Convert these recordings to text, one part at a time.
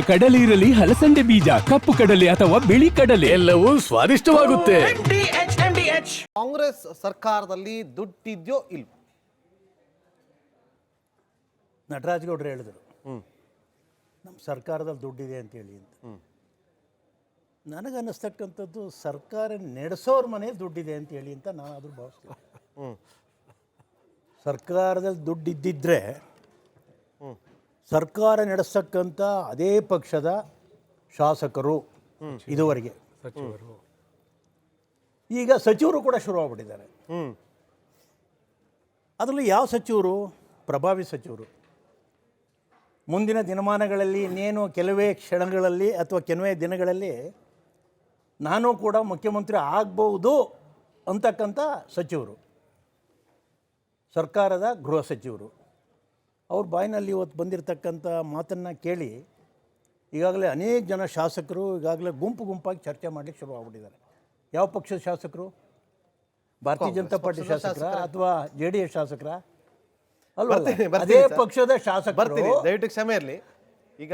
ಕಡಲೆ ಇರಲಿ, ಹಲಸಂದೆ ಬೀಜ, ಕಪ್ಪು ಕಡಲೆ ಅಥವಾ ಬಿಳಿ ಕಡಲೆ, ಎಲ್ಲವೂ ಸ್ವಾದಿಷ್ಟವಾಗುತ್ತೆ. ಕಾಂಗ್ರೆಸ್ ಸರ್ಕಾರದಲ್ಲಿ ದುಡ್ಡಿದ್ಯೋ ಇಲ್ವೋ? ನಟರಾಜಗೌಡರು ಹೇಳಿದರು ನಮ್ಮ ಸರ್ಕಾರದಲ್ಲಿ ದುಡ್ಡಿದೆ ಅಂತೇಳಿ ಅಂತ. ನನಗನ್ನಿಸ್ತಕ್ಕಂಥದ್ದು ಸರ್ಕಾರ ನಡೆಸೋರ ಮನೆ ದುಡ್ಡಿದೆ ಅಂತೇಳಿ ಅಂತ ನಾನು ಅದ್ರ ಭಾವಿಸ್ತೀನಿ. ಸರ್ಕಾರದಲ್ಲಿ ದುಡ್ಡಿದ್ದಿದ್ರೆ ಸರ್ಕಾರ ನಡೆಸ್ತಕ್ಕಂಥ ಅದೇ ಪಕ್ಷದ ಶಾಸಕರು ಇದುವರೆಗೆ ಈಗ ಸಚಿವರು ಕೂಡ ಶುರುವಾಗ್ಬಿಟ್ಟಿದ್ದಾರೆ. ಅದರಲ್ಲಿ ಯಾವ ಸಚಿವರು? ಪ್ರಭಾವಿ ಸಚಿವರು. ಮುಂದಿನ ದಿನಮಾನಗಳಲ್ಲಿ ಇನ್ನೇನು ಕೆಲವೇ ಕ್ಷಣಗಳಲ್ಲಿ ಅಥವಾ ಕೆಲವೇ ದಿನಗಳಲ್ಲಿ ನಾನು ಕೂಡ ಮುಖ್ಯಮಂತ್ರಿ ಆಗ್ಬೋದು ಅಂತಕ್ಕಂಥ ಸಚಿವರು, ಸರ್ಕಾರದ ಗೃಹ ಸಚಿವರು. ಅವ್ರ ಬಾಯಿನಲ್ಲಿ ಇವತ್ತು ಬಂದಿರತಕ್ಕಂಥ ಮಾತನ್ನು ಕೇಳಿ ಈಗಾಗಲೇ ಅನೇಕ ಜನ ಶಾಸಕರು ಈಗಾಗಲೇ ಗುಂಪಾಗಿ ಚರ್ಚೆ ಮಾಡಲಿಕ್ಕೆ ಶುರುವಾಗ್ಬಿಟ್ಟಿದ್ದಾರೆ. ಯಾವ ಪಕ್ಷದ ಶಾಸಕರು? ಭಾರತೀಯ ಜನತಾ ಪಾರ್ಟಿ ಶಾಸಕರ ಅಥವಾ JDS ಶಾಸಕರ? ಅಲ್ವಾ? ಅದೇ ಪಕ್ಷದ ಶಾಸಕರು. ಬರ್ತೀನಿ, ದಯವಿಟ್ಟು ಕ್ಷಮೆ ಇರಲಿ. ಈಗ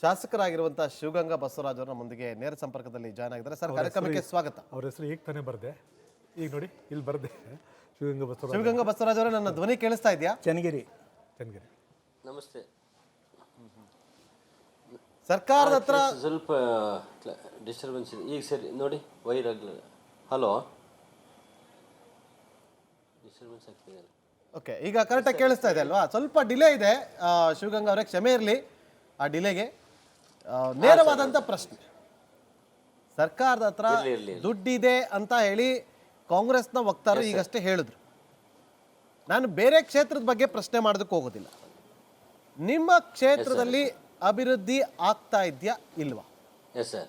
ಶಾಸಕರಾಗಿರುವಂತಹ ಶಿವಗಂಗಾ ಬಸವರಾಜ್ ಅವರ ನಮ್ಮೊಂದಿಗೆ ನೇರ ಸಂಪರ್ಕದಲ್ಲಿ ಜಾಯ್ನ್ ಆಗಿದ್ದಾರೆ. ಸರ್, ಕಾರ್ಯಕ್ರಮಕ್ಕೆ ಸ್ವಾಗತ. ಅವ್ರ ಹೆಸರು ಈಗ ತಾನೇ ಬರ್ದೆ, ಈಗ ನೋಡಿ ಇಲ್ಲಿ ಬರ್ದೆ. ಶಿವಗಂಗಾ ಬಸವರಾಜ್ ಅವರೇ, ನನ್ನ ಧ್ವನಿ ಕೇಳಿಸ್ತಾ ಇದೆಯಾ? ಚನ್ನಗಿರಿ. ನಮಸ್ತೆ. ಸರ್ಕಾರದ ಹತ್ರ ಸ್ವಲ್ಪ ಡಿಸ್ಟರ್ಬೆನ್ಸ್ ಇದೆ. ಈಗ ಸರಿ ನೋಡಿ, ವೈರ್ ಆಗಲಿಲ್ಲ. ಹಲೋ, ಡಿಸ್ಟರ್ಬೆನ್ಸ್ ಆಗ್ತಿದೆ. ಓಕೆ, ಈಗ ಕರೆಕ್ಟಾಗಿ ಕೇಳಿಸ್ತಾ ಇದೆ ಅಲ್ವಾ? ಸ್ವಲ್ಪ ಡಿಲೇ ಇದೆ ಶಿವಗಂಗಾ ಅವರೇ, ಕ್ಷಮೆ ಇರಲಿ ಆ ಡಿಲೇಗೆ. ನೇರವಾದಂಥ ಪ್ರಶ್ನೆ, ಸರ್ಕಾರದ ಹತ್ರ ದುಡ್ಡಿದೆ ಅಂತ ಹೇಳಿ ಕಾಂಗ್ರೆಸ್ನ ವಕ್ತಾರರು ಈಗಷ್ಟೇ ಹೇಳಿದ್ರು. ನಾನು ಬೇರೆ ಕ್ಷೇತ್ರದ ಬಗ್ಗೆ ಪ್ರಶ್ನೆ ಮಾಡೋದಕ್ಕೆ ಹೋಗೋದಿಲ್ಲ. ನಿಮ್ಮ ಕ್ಷೇತ್ರದಲ್ಲಿ ಅಭಿವೃದ್ಧಿ ಆಗ್ತಾ ಇದೆಯಾ ಇಲ್ವಾ? ಎಸ್ ಸರ್,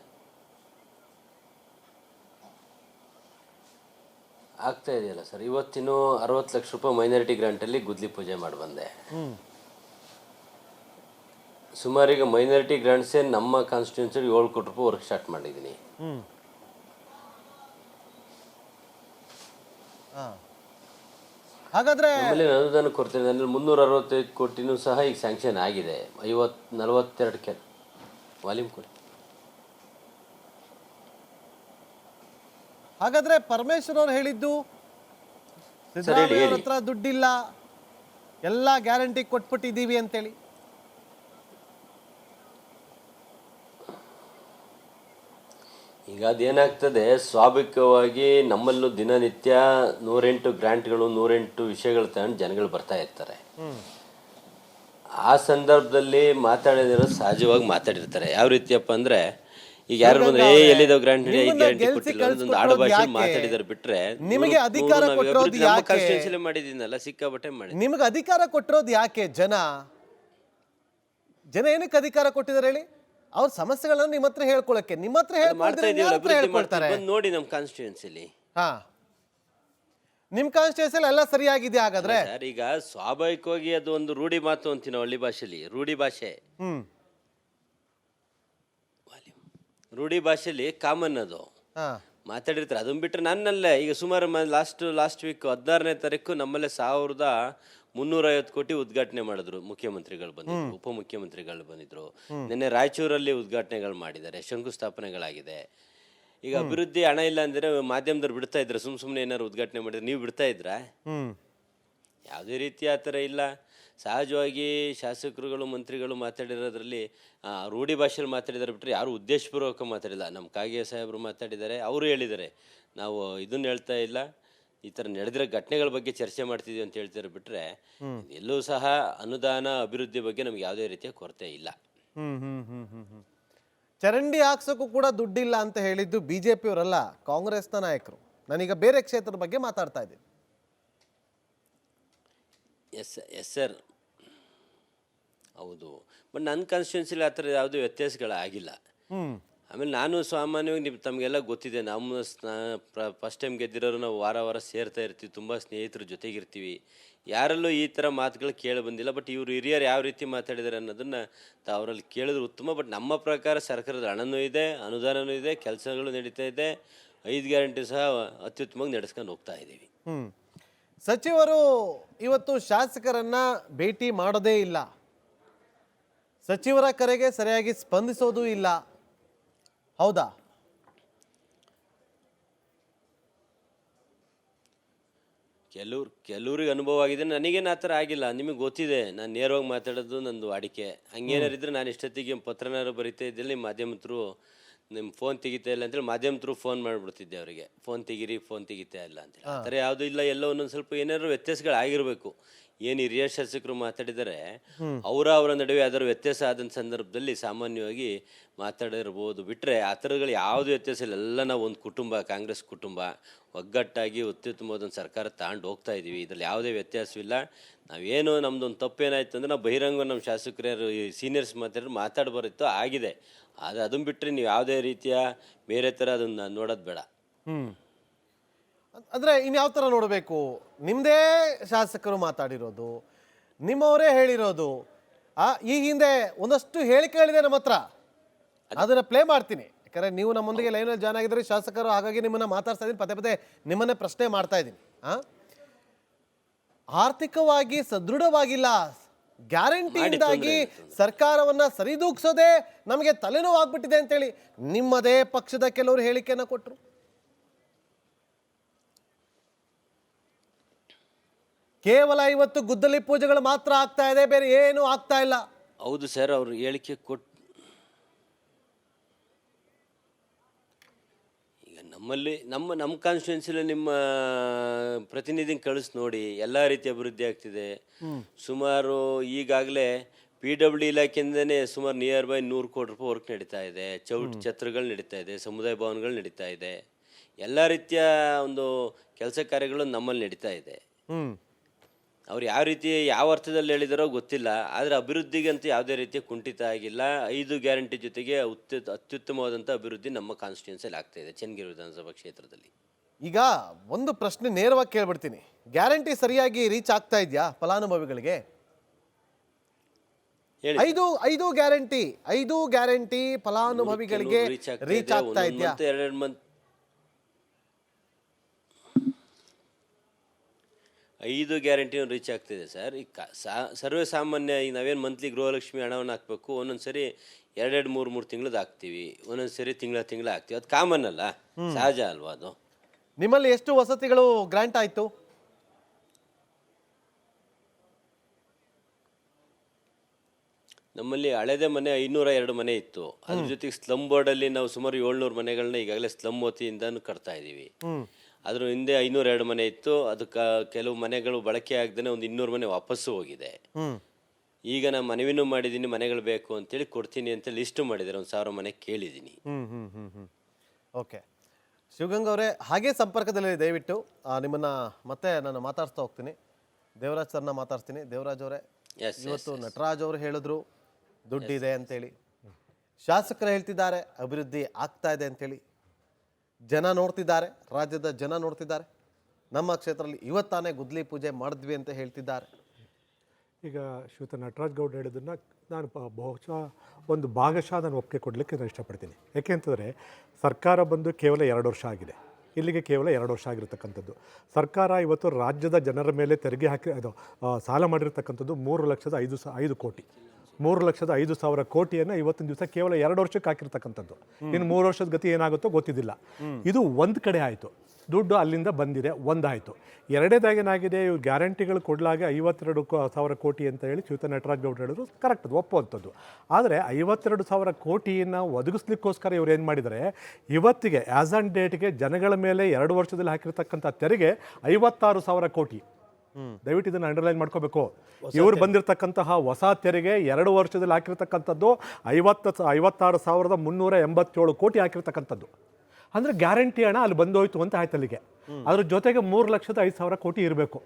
ಆಗ್ತಾ ಇದೆಯಲ್ಲ ಸರ್. ಇವತ್ತಿನ 60 ಲಕ್ಷ ರೂಪಾಯಿ ಮೈನಾರಿಟಿ ಗ್ರಾಂಟಲ್ಲಿ ಗುದ್ಲಿ ಪೂಜೆ ಮಾಡಿ ಬಂದೆ. ಸುಮಾರಿಗೆ ಮೈನಾರಿಟಿ ಗ್ರಾಂಟ್ಸೇ ನಮ್ಮ ಕಾನ್ಸ್ಟಿಟ್ಯೂನ್ಸಿ 7 ಕೋಟಿ ರೂಪಾಯಿ ವರ್ಕ್ ಸ್ಟಾರ್ಟ್ ಮಾಡಿದ್ದೀನಿ. ಹಾಗಾದ್ರೆ ನಮ್ಮಲ್ಲಿ ಅನುದಾನ ಕೊಡ್ತೀನಿ. ನನ್ನಲ್ಲಿ 365 ಕೋಟಿನೂ ಸಹ ಈಗ ಸ್ಯಾಂಕ್ಷನ್ ಆಗಿದೆ. 42 ವಾಲ್ಯೂಮ್ ಕೊಡಿ. ಹಾಗಾದ್ರೆ ಪರಮೇಶ್ವರ್ ಅವ್ರು ಹೇಳಿದ್ದು ಸಿದ್ದರಾಮಯ್ಯ ಅವ್ರ ಹತ್ರ ದುಡ್ಡಿಲ್ಲ, ಎಲ್ಲ ಗ್ಯಾರಂಟಿ ಕೊಟ್ಬಿಟ್ಟಿದ್ದೀವಿ ಅಂತೇಳಿ. ಈಗ ಅದೇನಾಗ್ತದೆ, ಸ್ವಾಭಾವಿಕವಾಗಿ ನಮ್ಮಲ್ಲೂ ದಿನನಿತ್ಯ 108 ಗ್ರಾಂಟ್ಗಳು 108 ವಿಷಯಗಳು ತಗೊಂಡು ಜನಗಳು ಬರ್ತಾ ಇರ್ತಾರೆ. ಆ ಸಂದರ್ಭದಲ್ಲಿ ಮಾತಾಡಿದಿರೋ ಸಹಜವಾಗಿ ಮಾತಾಡಿರ್ತಾರೆ. ಯಾವ ರೀತಿಯಪ್ಪ ಅಂದ್ರೆ, ಈಗ ಯಾರು ಬಂದ್ರೆ ಎಲ್ಲಿದಾವ್ ಗ್ರಾಂಟ್ ಗ್ಯಾರಂಟಿ ಕೊಟ್ಟಿಲ್ಲ ಒಂದು ಆಡು ಭಾಷೆ ಮಾತಾಡಿದಾರೆ ಬಿಟ್ರೆ, ನಿಮಗೆ ಅಧಿಕಾರ ಕೊಟ್ಟಿರೋದು ಯಾಕೆ? ಮಾಡಿದ್ದೀನಲ್ಲ, ಸಿಕ್ಕಾಬಟ್ಟೆ ಮಾಡಿ. ನಿಮಗೆ ಅಧಿಕಾರ ಕೊಟ್ಟಿರೋದು ಯಾಕೆ? ಜನ ಏನಕ್ಕೆ ಅಧಿಕಾರ ಕೊಟ್ಟಿದ್ದಾರೆ ಹೇಳಿ? ಅವ್ರ ಸಮಸ್ಯೆಗಳನ್ನ ನಿಮ್ಮ ಹತ್ರ ಹೇಳ್ಕೊಳಕ್ಕೆ, ನಿಮ್ಮ ಹತ್ರ ಹೇಳ್ಕೊಳ್ತಾರೆ. ನೋಡಿ ನಮ್ಮ ಕಾನ್ಸ್ಟಿಟ್ಯೂನ್ಸಿಲಿ, ನಿಮ್ ಕಾನ್ಸ್ಟಿಟ್ಯೂನ್ಸಿಲಿ ಎಲ್ಲ ಸರಿಯಾಗಿದೆ. ಹಾಗಾದ್ರೆ ಸರ್, ಈಗ ಸ್ವಾಭಾವಿಕವಾಗಿ ಅದು ಒಂದು ರೂಢಿ ಮಾತು ಅಂತೀವಿ ನಾವು ಹಳ್ಳಿ ಭಾಷೆಲಿ, ರೂಢಿ ಭಾಷೆ. ರೂಢಿ ಭಾಷೆಲಿ ಕಾಮನ್ ಅದು ಮಾತಾಡಿರ್ತಾರೆ. ಅದನ್ನ ಬಿಟ್ಟರೆ ನನ್ನಲ್ಲೇ ಈಗ ಸುಮಾರು ಲಾಸ್ಟ್ ವೀಕ್ 16ನೇ ತಾರೀಕು ನಮ್ಮಲ್ಲೇ 1350 ಕೋಟಿ ಉದ್ಘಾಟನೆ ಮಾಡಿದ್ರು. ಮುಖ್ಯಮಂತ್ರಿಗಳು ಬಂದಿದ್ರು, ಉಪಮುಖ್ಯಮಂತ್ರಿಗಳು ಬಂದಿದ್ರು. ನಿನ್ನೆ ರಾಯಚೂರಲ್ಲಿ ಉದ್ಘಾಟನೆಗಳು ಮಾಡಿದ್ದಾರೆ, ಶಂಕುಸ್ಥಾಪನೆಗಳಾಗಿದೆ. ಈಗ ಅಭಿವೃದ್ಧಿ ಹಣ ಇಲ್ಲ ಅಂದ್ರೆ ಮಾಧ್ಯಮದವ್ರು ಬಿಡ್ತಾ ಇದ್ರೆ, ಸುಮ್ಮನೆ ಏನಾದ್ರು ಉದ್ಘಾಟನೆ ಮಾಡಿದ್ರೆ ನೀವು ಬಿಡ್ತಾ ಇದ್ರ? ಯಾವುದೇ ರೀತಿ ಆ ಥರ ಇಲ್ಲ. ಸಹಜವಾಗಿ ಶಾಸಕರುಗಳು ಮಂತ್ರಿಗಳು ಮಾತಾಡಿರೋದ್ರಲ್ಲಿ ರೂಢಿ ಭಾಷೆಯಲ್ಲಿ ಮಾತಾಡಿದಾರೆ ಬಿಟ್ಟರೆ ಯಾರು ಉದ್ದೇಶಪೂರ್ವಕ ಮಾತಾಡಿಲ್ಲ. ನಮ್ಮ ಕಾಗೆ ಸಾಹೇಬರು ಮಾತಾಡಿದ್ದಾರೆ, ಅವರು ಹೇಳಿದ್ದಾರೆ ನಾವು ಇದನ್ನು ಹೇಳ್ತಾ ಇಲ್ಲ, ಈ ಥರ ನಡೆದಿರೋ ಘಟನೆಗಳ ಬಗ್ಗೆ ಚರ್ಚೆ ಮಾಡ್ತಿದ್ದೀವಿ ಅಂತ ಹೇಳ್ತಾರೆ ಬಿಟ್ಟರೆ ಎಲ್ಲೂ ಸಹ ಅನುದಾನ ಅಭಿವೃದ್ಧಿ ಬಗ್ಗೆ ನಮ್ಗೆ ಯಾವುದೇ ರೀತಿಯ ಕೊರತೆ ಇಲ್ಲ. ಚರಂಡಿ ಹಾಕ್ಸೋಕ್ಕೂ ಕೂಡ ದುಡ್ಡಿಲ್ಲ ಅಂತ ಹೇಳಿದ್ದು ಬಿಜೆಪಿ ಅವರಲ್ಲ, ಕಾಂಗ್ರೆಸ್ನ ನಾಯಕರು. ನಾನೀಗ ಬೇರೆ ಕ್ಷೇತ್ರದ ಬಗ್ಗೆ ಮಾತಾಡ್ತಾ ಇದ್ದೀನಿ. ಎಸ್ ಸರ್, ಹೌದು. ಬಟ್ ನನ್ನ ಕಾನ್ಸ್ಟಿಟ್ಯೂನ್ಸಿಲಿ ಆ ಥರ ಯಾವುದೇ ವ್ಯತ್ಯಾಸಗಳಾಗಿಲ್ಲ. ಆಮೇಲೆ ನಾನು ಸಾಮಾನ್ಯವಾಗಿ ತಮಗೆಲ್ಲ ಗೊತ್ತಿದೆ, ನಮ್ಮ ಫಸ್ಟ್ ಟೈಮ್ ಗೆದ್ದಿರೋರು ನಾವು ವಾರ ಸೇರ್ತಾ ಇರ್ತೀವಿ, ತುಂಬ ಸ್ನೇಹಿತರ ಜೊತೆಗಿರ್ತೀವಿ. ಯಾರಲ್ಲೂ ಈ ಥರ ಮಾತುಗಳು ಕೇಳಿ ಬಂದಿಲ್ಲ. ಬಟ್ ಇವರು ಹಿರಿಯರು ಯಾವ ರೀತಿ ಮಾತಾಡಿದ್ದಾರೆ ಅನ್ನೋದನ್ನು ಅವರಲ್ಲಿ ಕೇಳಿದ್ರೆ ಉತ್ತಮ. ಬಟ್ ನಮ್ಮ ಪ್ರಕಾರ ಸರ್ಕಾರದ ಹಣನೂ ಇದೆ, ಅನುದಾನವೂ ಇದೆ, ಕೆಲಸಗಳು ನಡೀತಾ ಇದೆ, 5 ಗ್ಯಾರಂಟಿ ಸಹ ಅತ್ಯುತ್ತಮವಾಗಿ ನಡೆಸ್ಕೊಂಡು ಹೋಗ್ತಾ ಇದ್ದೀವಿ. ಸಚಿವರು ಇವತ್ತು ಶಾಸಕರನ್ನ ಭೇಟಿ ಮಾಡೋದೇ ಇಲ್ಲ. ಸಚಿವರ ಕರೆಗೆ ಸರಿಯಾಗಿ ಸ್ಪಂದಿಸೋದು ಇಲ್ಲ, ಹೌದಾ? ಕೆಲವ್ರಿಗೆ ಅನುಭವ ಆಗಿದೆ, ನನಗೇನು ಆ ಥರ ಆಗಿಲ್ಲ. ನಿಮಗೆ ಗೊತ್ತಿದೆ, ನಾನು ನೇರವಾಗಿ ಮಾತಾಡೋದು ನಂದು ವಾಡಿಕೆ. ಹಂಗೇನಾರಿದ್ರೆ ನಾನು ಇಷ್ಟೊತ್ತಿಗೆ ಪತ್ರನಾರು ಬರಿತಾ ಇದ್ದಿಲ್ಲ, ನಿಮ್ಮ ಮಾಧ್ಯಮದ್ರು ನಿಮ್ಮ ಫೋನ್ ತೆಗಿತಾ ಇಲ್ಲ ಅಂತೇಳಿ ಮಾಧ್ಯಮದ್ರು ಫೋನ್ ಮಾಡಿಬಿಡ್ತಿದ್ದೆ ಅವರಿಗೆ, ಫೋನ್ ತೆಗಿತಾ ಇಲ್ಲ ಅಂತೇಳಿ. ಆ ಥರ ಯಾವುದೂ ಇಲ್ಲ. ಎಲ್ಲ ಒಂದೊಂದು ಸ್ವಲ್ಪ ಏನಾದ್ರು ವ್ಯತ್ಯಾಸಗಳಾಗಿರಬೇಕು. ಏನು ಹಿರಿಯ ಶಾಸಕರು ಮಾತಾಡಿದರೆ ಅವರ ನಡುವೆ ಅದರ ವ್ಯತ್ಯಾಸ ಆದಂಥ ಸಂದರ್ಭದಲ್ಲಿ ಸಾಮಾನ್ಯವಾಗಿ ಮಾತಾಡಿರ್ಬೋದು. ಬಿಟ್ಟರೆ ಆ ಥರಗಳು ಯಾವುದು ವ್ಯತ್ಯಾಸ ಇಲ್ಲ. ಎಲ್ಲ ನಾವು ಒಂದು ಕುಟುಂಬ, ಕಾಂಗ್ರೆಸ್ ಕುಟುಂಬ, ಒಗ್ಗಟ್ಟಾಗಿ ಅತ್ಯುತ್ತಮವಾದ ಸರ್ಕಾರ ತಗೊಂಡು ಹೋಗ್ತಾ ಇದ್ದೀವಿ. ಇದರಲ್ಲಿ ಯಾವುದೇ ವ್ಯತ್ಯಾಸವಿಲ್ಲ. ನಾವೇನು ನಮ್ದೊಂದು ತಪ್ಪೇನಾಯ್ತು ಅಂದರೆ ನಾವು ಬಹಿರಂಗ ನಮ್ಮ ಶಾಸಕರು ಸೀನಿಯರ್ಸ್ ಮಾತಾಡಬಾರಿತ್ತು, ಆಗಿದೆ. ಆದರೆ ಅದನ್ನು ಬಿಟ್ಟರೆ ನೀವು ಯಾವುದೇ ರೀತಿಯ ಬೇರೆ ಥರ ಅದನ್ನು ನೋಡೋದು ಬೇಡ. ಅಂದರೆ ಇನ್ಯಾವ ಥರ ನೋಡಬೇಕು? ನಿಮ್ಮದೇ ಶಾಸಕರು ಮಾತಾಡಿರೋದು, ನಿಮ್ಮವರೇ ಹೇಳಿರೋದು, ಈ ಹಿಂದೆ ಒಂದಷ್ಟು ಹೇಳಿಕೆಗಳಿದೆ ನಮ್ಮ ಹತ್ರ, ಅದನ್ನು ಪ್ಲೇ ಮಾಡ್ತೀನಿ. ಯಾಕಂದರೆ ನೀವು ನಮ್ಮೊಂದಿಗೆ ಲೈನಲ್ಲಿ ಜಾಯ್ನ್ ಆಗಿದ್ರೆ ಶಾಸಕರು, ಹಾಗಾಗಿ ನಿಮ್ಮನ್ನು ಮಾತಾಡ್ತಾ ಇದ್ದೀನಿ, ಪದೇ ಪದೇ ನಿಮ್ಮನ್ನೇ ಪ್ರಶ್ನೆ ಮಾಡ್ತಾ ಇದ್ದೀನಿ. ಆರ್ಥಿಕವಾಗಿ ಸದೃಢವಾಗಿಲ್ಲ, ಗ್ಯಾರಂಟಿಯಿಂದಾಗಿ ಸರ್ಕಾರವನ್ನ ಸರಿದೂಗಿಸೋದೇ ನಮಗೆ ತಲೆನೋವು ಆಗ್ಬಿಟ್ಟಿದೆ ಅಂತೇಳಿ ನಿಮ್ಮದೇ ಪಕ್ಷದ ಕೆಲವರು ಹೇಳಿಕೆಯನ್ನು ಕೊಟ್ಟರು. ಕೇವಲ ಇವತ್ತು ಗುದ್ದಲಿ ಪೂಜೆಗಳು ಮಾತ್ರ ಆಗ್ತಾ ಇದೆ, ಬೇರೆ ಏನು ಆಗ್ತಾ ಇಲ್ಲ. ಹೌದು ಸರ್, ಅವರು ಹೇಳಿಕೆ ಈಗ ನಮ್ಮಲ್ಲಿ ನಮ್ಮ ಕಾನ್ಸ್ಟಿಟ್ಯೂನ್ಸಿಲಿ ನಿಮ್ಮ ಪ್ರತಿನಿಧಿನ ಕಳಿಸಿ ನೋಡಿ, ಎಲ್ಲ ರೀತಿಯ ಅಭಿವೃದ್ಧಿ ಆಗ್ತಿದೆ. ಸುಮಾರು ಈಗಾಗಲೇ PW ಇಲಾಖೆಯಿಂದನೇ ಸುಮಾರು ನಿಯರ್ ಬೈ 100 ಕೋಟಿ ರೂಪಾಯಿ ವರ್ಕ್ ನಡೀತಾ ಇದೆ. ಛತ್ರಗಳು ನಡೀತಾ ಇದೆ, ಸಮುದಾಯ ಭವನಗಳು ನಡೀತಾ ಇದೆ, ಎಲ್ಲ ರೀತಿಯ ಒಂದು ಕೆಲಸ ಕಾರ್ಯಗಳು ನಮ್ಮಲ್ಲಿ ನಡೀತಾ ಇದೆ. ಅವ್ರು ಯಾವ ರೀತಿ ಯಾವ ಅರ್ಥದಲ್ಲಿ ಹೇಳಿದಾರೋ ಗೊತ್ತಿಲ್ಲ, ಆದರೆ ಅಭಿವೃದ್ಧಿಗೆ ಅಂತೂ ಯಾವುದೇ ರೀತಿಯ ಕುಂಠಿತ ಆಗಿಲ್ಲ. 5 ಗ್ಯಾರಂಟಿ ಜೊತೆಗೆ ಅತ್ಯುತ್ತಮವಾದಂಥ ಅಭಿವೃದ್ಧಿ ನಮ್ಮ ಕಾನ್ಸ್ಟಿಟ್ಯೂನ್ಸಿಯಲ್ಲಿ ಆಗ್ತಾ ಇದೆ, ಚನ್ನಗಿರಿ ವಿಧಾನಸಭಾ ಕ್ಷೇತ್ರದಲ್ಲಿ. ಈಗ ಒಂದು ಪ್ರಶ್ನೆ ನೇರವಾಗಿ ಕೇಳ್ಬಿಡ್ತೀನಿ, ಗ್ಯಾರಂಟಿ ಸರಿಯಾಗಿ ರೀಚ್ ಆಗ್ತಾ ಇದೆಯಾ ಫಲಾನುಭವಿಗಳಿಗೆ? 5 ಗ್ಯಾರಂಟಿ ಫಲಾನುಭವಿಗಳಿಗೆ ರೀಚ್ ಆಗ್ತಾ ಇದೆಯಾ? 2 ಮಂತ್ 5 ಗ್ಯಾರಂಟಿನೂ ರೀಚ್ ಆಗ್ತಿದೆ ಸರ್. ಈಗ ಸರ್ವೇ ಸಾಮಾನ್ಯ ಈಗ ನಾವೇನು ಮಂತ್ಲಿ ಗೃಹಲಕ್ಷ್ಮಿ ಹಣವನ್ನು ಹಾಕಬೇಕು, ಒಂದೊಂದು ಸರಿ 2-3 ತಿಂಗಳದ್ದು ಹಾಕ್ತೀವಿ, ಒಂದೊಂದು ಸರಿ ತಿಂಗಳ ಹಾಕ್ತೀವಿ. ಅದು ಕಾಮನ್ ಅಲ್ಲ, ಸಹಜ ಅಲ್ವಾ ಅದು. ನಿಮ್ಮಲ್ಲಿ ಎಷ್ಟು ವಸತಿಗಳು ಗ್ರಾಂಟ್ ಆಯಿತು? ನಮ್ಮಲ್ಲಿ ಹಳೆದೇ ಮನೆ 502 ಮನೆ ಇತ್ತು. ಅದ್ರ ಜೊತೆಗೆ ಸ್ಲಮ್ ಬೋರ್ಡಲ್ಲಿ ನಾವು ಸುಮಾರು 700 ಮನೆಗಳನ್ನ ಈಗಾಗಲೇ ಸ್ಲಮ್ ವತಿಯಿಂದನೂ ಕಟ್ತಾ ಇದ್ದೀವಿ. ಅದ್ರ ಹಿಂದೆ 502 ಮನೆ ಇತ್ತು. ಅದಕ್ಕೆ ಕೆಲವು ಮನೆಗಳು ಬಳಕೆ ಆಗದೇ ಒಂದು 200 ಮನೆ ವಾಪಸ್ಸು ಹೋಗಿದೆ. ಈಗ ನಾನು ಮನವಿನೂ ಮಾಡಿದ್ದೀನಿ, ಮನೆಗಳು ಬೇಕು ಅಂತೇಳಿ ಕೊಡ್ತೀನಿ ಅಂತ ಲಿಸ್ಟು ಮಾಡಿದ್ದಾರೆ. 1000 ಮನೆ ಕೇಳಿದ್ದೀನಿ. ಓಕೆ ಶಿವಗಂಗಾ ಅವರೇ, ಹಾಗೆ ಸಂಪರ್ಕದಲ್ಲಿ ದಯವಿಟ್ಟು ನಿಮ್ಮನ್ನ ಮತ್ತೆ ನಾನು ಮಾತಾಡ್ಸ್ತಾ ಹೋಗ್ತೀನಿ. ದೇವರಾಜ್ ಸರ್ನ ಮಾತಾಡ್ತೀನಿ. ದೇವರಾಜ್ ಅವರೇ, ಇವತ್ತು ನಟರಾಜ್ ಅವರು ಹೇಳಿದ್ರು ದುಡ್ಡಿದೆ ಅಂತೇಳಿ, ಶಾಸಕರು ಹೇಳ್ತಿದ್ದಾರೆ ಅಭಿವೃದ್ಧಿ ಆಗ್ತಾ ಇದೆ ಅಂತೇಳಿ, ಜನ ನೋಡ್ತಿದ್ದಾರೆ, ರಾಜ್ಯದ ಜನ ನೋಡ್ತಿದ್ದಾರೆ. ನಮ್ಮ ಕ್ಷೇತ್ರದಲ್ಲಿ ಇವತ್ತಾನೇ ಗುದ್ಲಿ ಪೂಜೆ ಮಾಡಿದ್ವಿ ಅಂತ ಹೇಳ್ತಿದ್ದಾರೆ. ಈಗ ಶ್ರೀಯುತ ನಟರಾಜ್ ಗೌಡ ಹೇಳಿದ್ದನ್ನು ನಾನು ಬಹುಶಃ ಒಂದು ಭಾಗಶಃ ನಾನು ಒಪ್ಪಿಗೆ ಕೊಡಲಿಕ್ಕೆ ನಾನು ಇಷ್ಟಪಡ್ತೀನಿ. ಯಾಕೆ ಅಂತಂದರೆ ಸರ್ಕಾರ ಬಂದು ಕೇವಲ 2 ವರ್ಷ ಆಗಿದೆ, ಇಲ್ಲಿಗೆ ಕೇವಲ 2 ವರ್ಷ ಆಗಿರತಕ್ಕಂಥದ್ದು. ಸರ್ಕಾರ ಇವತ್ತು ರಾಜ್ಯದ ಜನರ ಮೇಲೆ ತೆರಿಗೆ ಹಾಕಿ ಅದು ಸಾಲ ಮಾಡಿರ್ತಕ್ಕಂಥದ್ದು 3,05,000 ಕೋಟಿ. 3,05,000 ಕೋಟಿಯನ್ನು ಇವತ್ತಿನ ದಿವಸ ಕೇವಲ 2 ವರ್ಷಕ್ಕೆ ಹಾಕಿರ್ತಕ್ಕಂಥದ್ದು. ಇನ್ನು 3 ವರ್ಷದ ಗತಿ ಏನಾಗುತ್ತೋ ಗೊತ್ತಿದ್ದಿಲ್ಲ. ಇದು ಒಂದು ಕಡೆ ಆಯಿತು, ದುಡ್ಡು ಅಲ್ಲಿಂದ ಬಂದಿದೆ, ಒಂದಾಯಿತು. ಎರಡನೇದಾಗಿ ಏನಾಗಿದೆ, ಇವು ಗ್ಯಾರಂಟಿಗಳು ಕೊಡಲಾಗೆ 52,000 ಕೋಟಿ ಅಂತ ಹೇಳಿ ಶ್ರೀಯುತ ನಟರಾಜ್ ಗೌಡ ಹೇಳಿದ್ರು, ಕರೆಕ್ಟ್, ಅದು ಒಪ್ಪುವಂಥದ್ದು. ಆದರೆ 52,000 ಕೋಟಿಯನ್ನು ಒದಗಿಸ್ಲಿಕ್ಕೋಸ್ಕರ ಇವ್ರು ಏನು ಮಾಡಿದ್ದಾರೆ, ಇವತ್ತಿಗೆ ಆ್ಯಸ್ ಆನ್ ಡೇಟ್ಗೆ ಜನಗಳ ಮೇಲೆ 2 ವರ್ಷದಲ್ಲಿ ಹಾಕಿರ್ತಕ್ಕಂಥ ತೆರಿಗೆ 56,000 ಕೋಟಿ. ದಯವಿಟ್ಟು ಇದನ್ನು ಅಂಡರ್ಲೈನ್ ಮಾಡ್ಕೋಬೇಕು. ಇವರು ಬಂದಿರತಕ್ಕಂತಹ ಹೊಸ ತೆರಿಗೆ 2 ವರ್ಷದಲ್ಲಿ ಹಾಕಿರ್ತಕ್ಕಂಥದ್ದು 56,387 ಕೋಟಿ ಹಾಕಿರ್ತಕ್ಕಂಥದ್ದು. ಅಂದರೆ ಗ್ಯಾರಂಟಿ ಹಣ ಅಲ್ಲಿ ಬಂದೋಯ್ತು ಅಂತ ಆಯ್ತು ಅಲ್ಲಿಗೆ. ಅದ್ರ ಜೊತೆಗೆ 3,05,000 ಕೋಟಿ ಇರಬೇಕು,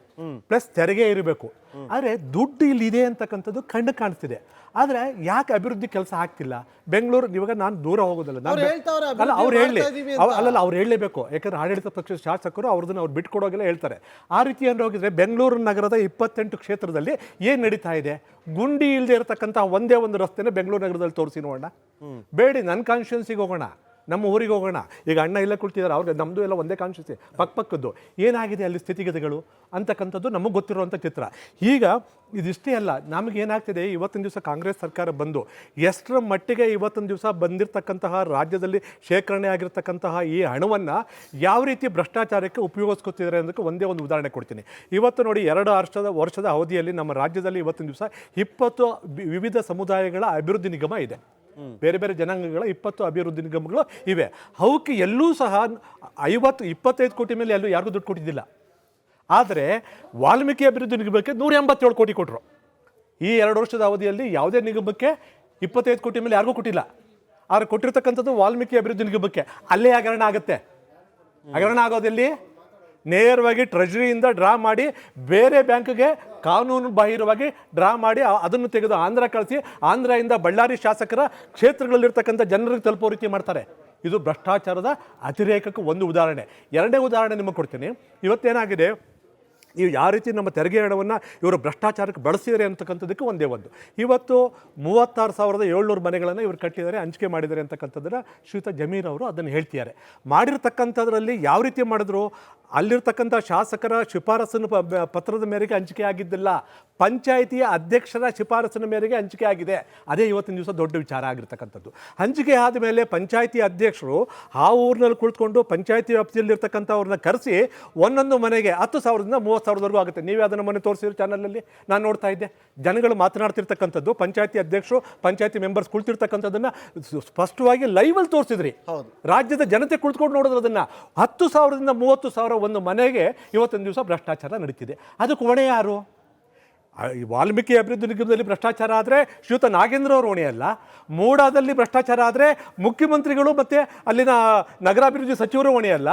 ಪ್ಲಸ್ ತೆರಿಗೆ ಇರಬೇಕು. ಆದರೆ ದುಡ್ಡು ಇಲ್ಲಿದೆ ಅಂತಕ್ಕಂಥದ್ದು ಕಣ್ಣು ಕಾಣಿಸ್ತಿದೆ. ಆದರೆ ಯಾಕೆ ಅಭಿವೃದ್ಧಿ ಕೆಲಸ ಆಗ್ತಿಲ್ಲ? ಬೆಂಗಳೂರು, ಇವಾಗ ನಾನು ದೂರ ಹೋಗೋದಲ್ಲ, ಅವ್ರು ಹೇಳಲಿ, ಅವ್ರು ಹೇಳಲೇಬೇಕು. ಯಾಕಂದ್ರೆ ಆಡಳಿತ ಪಕ್ಷದ ಶಾಸಕರು ಅವ್ರದನ್ನ ಅವ್ರು ಬಿಟ್ಕೊಡೋಗೆಲ್ಲ ಹೇಳ್ತಾರೆ. ಆ ರೀತಿ ಏನಾರು ಹೋಗಿದ್ರೆ ಬೆಂಗಳೂರು ನಗರದ 28 ಕ್ಷೇತ್ರದಲ್ಲಿ ಏನು ನಡೀತಾ ಇದೆ? ಗುಂಡಿ ಇಲ್ಲದೆ ಇರತಕ್ಕಂಥ ಒಂದೇ ಒಂದು ರಸ್ತೆನ ಬೆಂಗಳೂರು ನಗರದಲ್ಲಿ ತೋರಿಸಿ ನೋಡೋಣ. ಬೇಡಿ, ನನ್ನ ಕಾನ್ಸ್ಟಿಟ್ಯೂನ್ಸಿಗೆ ಹೋಗೋಣ. ನಮ್ಮ ಊರಿಗೆ ಹೋಗೋಣ. ಈಗ ಅಣ್ಣ ಎಲ್ಲ ಕುಳ್ತಿದ್ದಾರೆ, ಅವ್ರಿಗೆ ನಮ್ಮದು ಎಲ್ಲ ಒಂದೇ ಕಾನ್ಸ್ಟಿಟ್ಯೂನ್ಸಿ, ಪಕ್ಕದ್ದು. ಏನಾಗಿದೆ ಅಲ್ಲಿ ಸ್ಥಿತಿಗತಿಗಳು ಅಂತಕ್ಕಂಥದ್ದು ನಮಗೆ ಗೊತ್ತಿರುವಂಥ ಚಿತ್ರ. ಈಗ ಇದಿಷ್ಟೇ ಅಲ್ಲ, ನಮಗೇನಾಗ್ತಿದೆ, ಇವತ್ತಿನ ದಿವಸ ಕಾಂಗ್ರೆಸ್ ಸರ್ಕಾರ ಬಂದು ಎಷ್ಟರ ಮಟ್ಟಿಗೆ ಇವತ್ತಿನ ದಿವಸ ಬಂದಿರತಕ್ಕಂತಹ ರಾಜ್ಯದಲ್ಲಿ ಶೇಖರಣೆ ಆಗಿರ್ತಕ್ಕಂತಹ ಈ ಹಣವನ್ನು ಯಾವ ರೀತಿ ಭ್ರಷ್ಟಾಚಾರಕ್ಕೆ ಉಪಯೋಗಿಸ್ಕೊತಿದ್ದಾರೆ ಅನ್ನೋದಕ್ಕೆ ಒಂದೇ ಒಂದು ಉದಾಹರಣೆ ಕೊಡ್ತೀನಿ. ಇವತ್ತು ನೋಡಿ, 2 ವರ್ಷದ ಅವಧಿಯಲ್ಲಿ ನಮ್ಮ ರಾಜ್ಯದಲ್ಲಿ ಇವತ್ತಿನ ದಿವಸ 20 ವಿವಿಧ ಸಮುದಾಯಗಳ ಅಭಿವೃದ್ಧಿ ನಿಗಮ ಇದೆ. ಬೇರೆ ಬೇರೆ ಜನಾಂಗಗಳ 20 ಅಭಿವೃದ್ಧಿ ನಿಗಮಗಳು ಇವೆ. ಅವಕ್ಕೆ ಎಲ್ಲೂ ಸಹ 25 ಕೋಟಿ ಮೇಲೆ ಎಲ್ಲೂ ಯಾರಿಗೂ ದುಡ್ಡು ಕೊಟ್ಟಿದ್ದಿಲ್ಲ. ಆದರೆ ವಾಲ್ಮೀಕಿ ಅಭಿವೃದ್ಧಿ ನಿಗಮಕ್ಕೆ 187 ಕೋಟಿ ಕೊಟ್ಟರು. ಈ 2 ವರ್ಷದ ಅವಧಿಯಲ್ಲಿ ಯಾವುದೇ ನಿಗಮಕ್ಕೆ 25 ಕೋಟಿ ಮೇಲೆ ಯಾರಿಗೂ ಕೊಟ್ಟಿಲ್ಲ. ಆದರೆ ಕೊಟ್ಟಿರ್ತಕ್ಕಂಥದ್ದು ವಾಲ್ಮೀಕಿ ಅಭಿವೃದ್ಧಿ ನಿಗಮಕ್ಕೆ. ಅಲ್ಲೇ ಹಗರಣ ಆಗುತ್ತೆ. ಹಗರಣ ಆಗೋದಲ್ಲಿ ನೇರವಾಗಿ ಟ್ರೆಜರಿಯಿಂದ ಡ್ರಾ ಮಾಡಿ ಬೇರೆ ಬ್ಯಾಂಕ್ಗೆ ಕಾನೂನು ಬಾಹಿರವಾಗಿ ಡ್ರಾ ಮಾಡಿ ಅದನ್ನು ತೆಗೆದು ಆಂಧ್ರ ಕಳಿಸಿ, ಆಂಧ್ರದಿಂದ ಬಳ್ಳಾರಿ ಶಾಸಕರ ಕ್ಷೇತ್ರಗಳಲ್ಲಿರ್ತಕ್ಕಂಥ ಜನರಿಗೆ ತಲುಪೋ ರೀತಿ ಮಾಡ್ತಾರೆ. ಇದು ಭ್ರಷ್ಟಾಚಾರದ ಅತಿರೇಕಕ್ಕೆ ಒಂದು ಉದಾಹರಣೆ. 2ನೇ ಉದಾಹರಣೆ ನಿಮಗೆ ಕೊಡ್ತೀನಿ. ಇವತ್ತೇನಾಗಿದೆ, ನೀವು ಯಾವ ರೀತಿ ನಮ್ಮ ತೆರಿಗೆ ಹಣವನ್ನು ಇವರು ಭ್ರಷ್ಟಾಚಾರಕ್ಕೆ ಬಳಸಿದ್ದಾರೆ ಅಂತಕ್ಕಂಥದ್ದಕ್ಕೆ ಒಂದೇ ಒಂದು. ಇವತ್ತು 36,700 ಮನೆಗಳನ್ನು ಇವರು ಕಟ್ಟಿದ್ದಾರೆ, ಹಂಚಿಕೆ ಮಾಡಿದ್ದಾರೆ ಅಂತಕ್ಕಂಥದ್ದನ್ನು ಶ್ರೀಯುತ ಜಮೀರ್ ಅವರು ಅದನ್ನು ಹೇಳ್ತಿದ್ದಾರೆ. ಮಾಡಿರ್ತಕ್ಕಂಥದ್ರಲ್ಲಿ ಯಾವ ರೀತಿ ಮಾಡಿದ್ರು, ಅಲ್ಲಿರ್ತಕ್ಕಂಥ ಶಾಸಕರ ಶಿಫಾರಸಿನ ಪತ್ರದ ಮೇರೆಗೆ ಹಂಚಿಕೆ ಆಗಿದ್ದಿಲ್ಲ, ಪಂಚಾಯಿತಿಯ ಅಧ್ಯಕ್ಷರ ಶಿಫಾರಸಿನ ಮೇರೆಗೆ ಹಂಚಿಕೆ ಆಗಿದೆ. ಅದೇ ಇವತ್ತಿನ ದಿವಸ ದೊಡ್ಡ ವಿಚಾರ ಆಗಿರ್ತಕ್ಕಂಥದ್ದು. ಹಂಚಿಕೆ ಆದ ಮೇಲೆ ಪಂಚಾಯಿತಿ ಅಧ್ಯಕ್ಷರು ಆ ಊರಿನಲ್ಲಿ ಕುಳಿತುಕೊಂಡು ಪಂಚಾಯಿತಿ ವ್ಯಾಪ್ತಿಯಲ್ಲಿರ್ತಕ್ಕಂಥವ್ರನ್ನ ಕರೆಸಿ ಒಂದೊಂದು ಮನೆಗೆ 10,000ದಿಂದ 30,000ವರೆಗೂ ಆಗುತ್ತೆ. ನೀವೇ ಅದನ್ನು ಮನೆ ತೋರಿಸಿದ್ರು ಚಾನಲಲ್ಲಿ, ನಾನು ನೋಡ್ತಾ ಇದ್ದೆ. ಜನಗಳು ಮಾತನಾಡ್ತಿರ್ತಕ್ಕಂಥದ್ದು, ಪಂಚಾಯಿತಿ ಅಧ್ಯಕ್ಷರು ಪಂಚಾಯಿತಿ ಮೆಂಬರ್ಸ್ ಕುಳಿತಿರ್ತಕ್ಕಂಥದ್ದನ್ನು ಸ್ಪಷ್ಟವಾಗಿ ಲೈವಲ್ಲಿ ತೋರಿಸಿದ್ರಿ. ರಾಜ್ಯದ ಜನತೆ ಕುಳಿತುಕೊಂಡು ನೋಡಿದ್ರು ಅದನ್ನು. 10,000ದಿಂದ 30,000 ಒಂದು ಮನೆಗೆ ಇವತ್ತಿನ ದಿವಸ ಭ್ರಷ್ಟಾಚಾರ ನಡೀತಿದೆ. ಅದಕ್ಕೆ ಹೊಣೆ ಯಾರು? ವಾಲ್ಮೀಕಿ ಅಭಿವೃದ್ಧಿ ನಿಗಮದಲ್ಲಿ ಭ್ರಷ್ಟಾಚಾರ ಆದರೆ ಶ್ರೀಯುತ ನಾಗೇಂದ್ರ ಅವರು ಹೊಣೆ ಅಲ್ಲ. ಮೂಡಾದಲ್ಲಿ ಭ್ರಷ್ಟಾಚಾರ ಆದರೆ ಮುಖ್ಯಮಂತ್ರಿಗಳು ಮತ್ತು ಅಲ್ಲಿನ ನಗರಾಭಿವೃದ್ಧಿ ಸಚಿವರು ಹೊಣೆ ಅಲ್ಲ.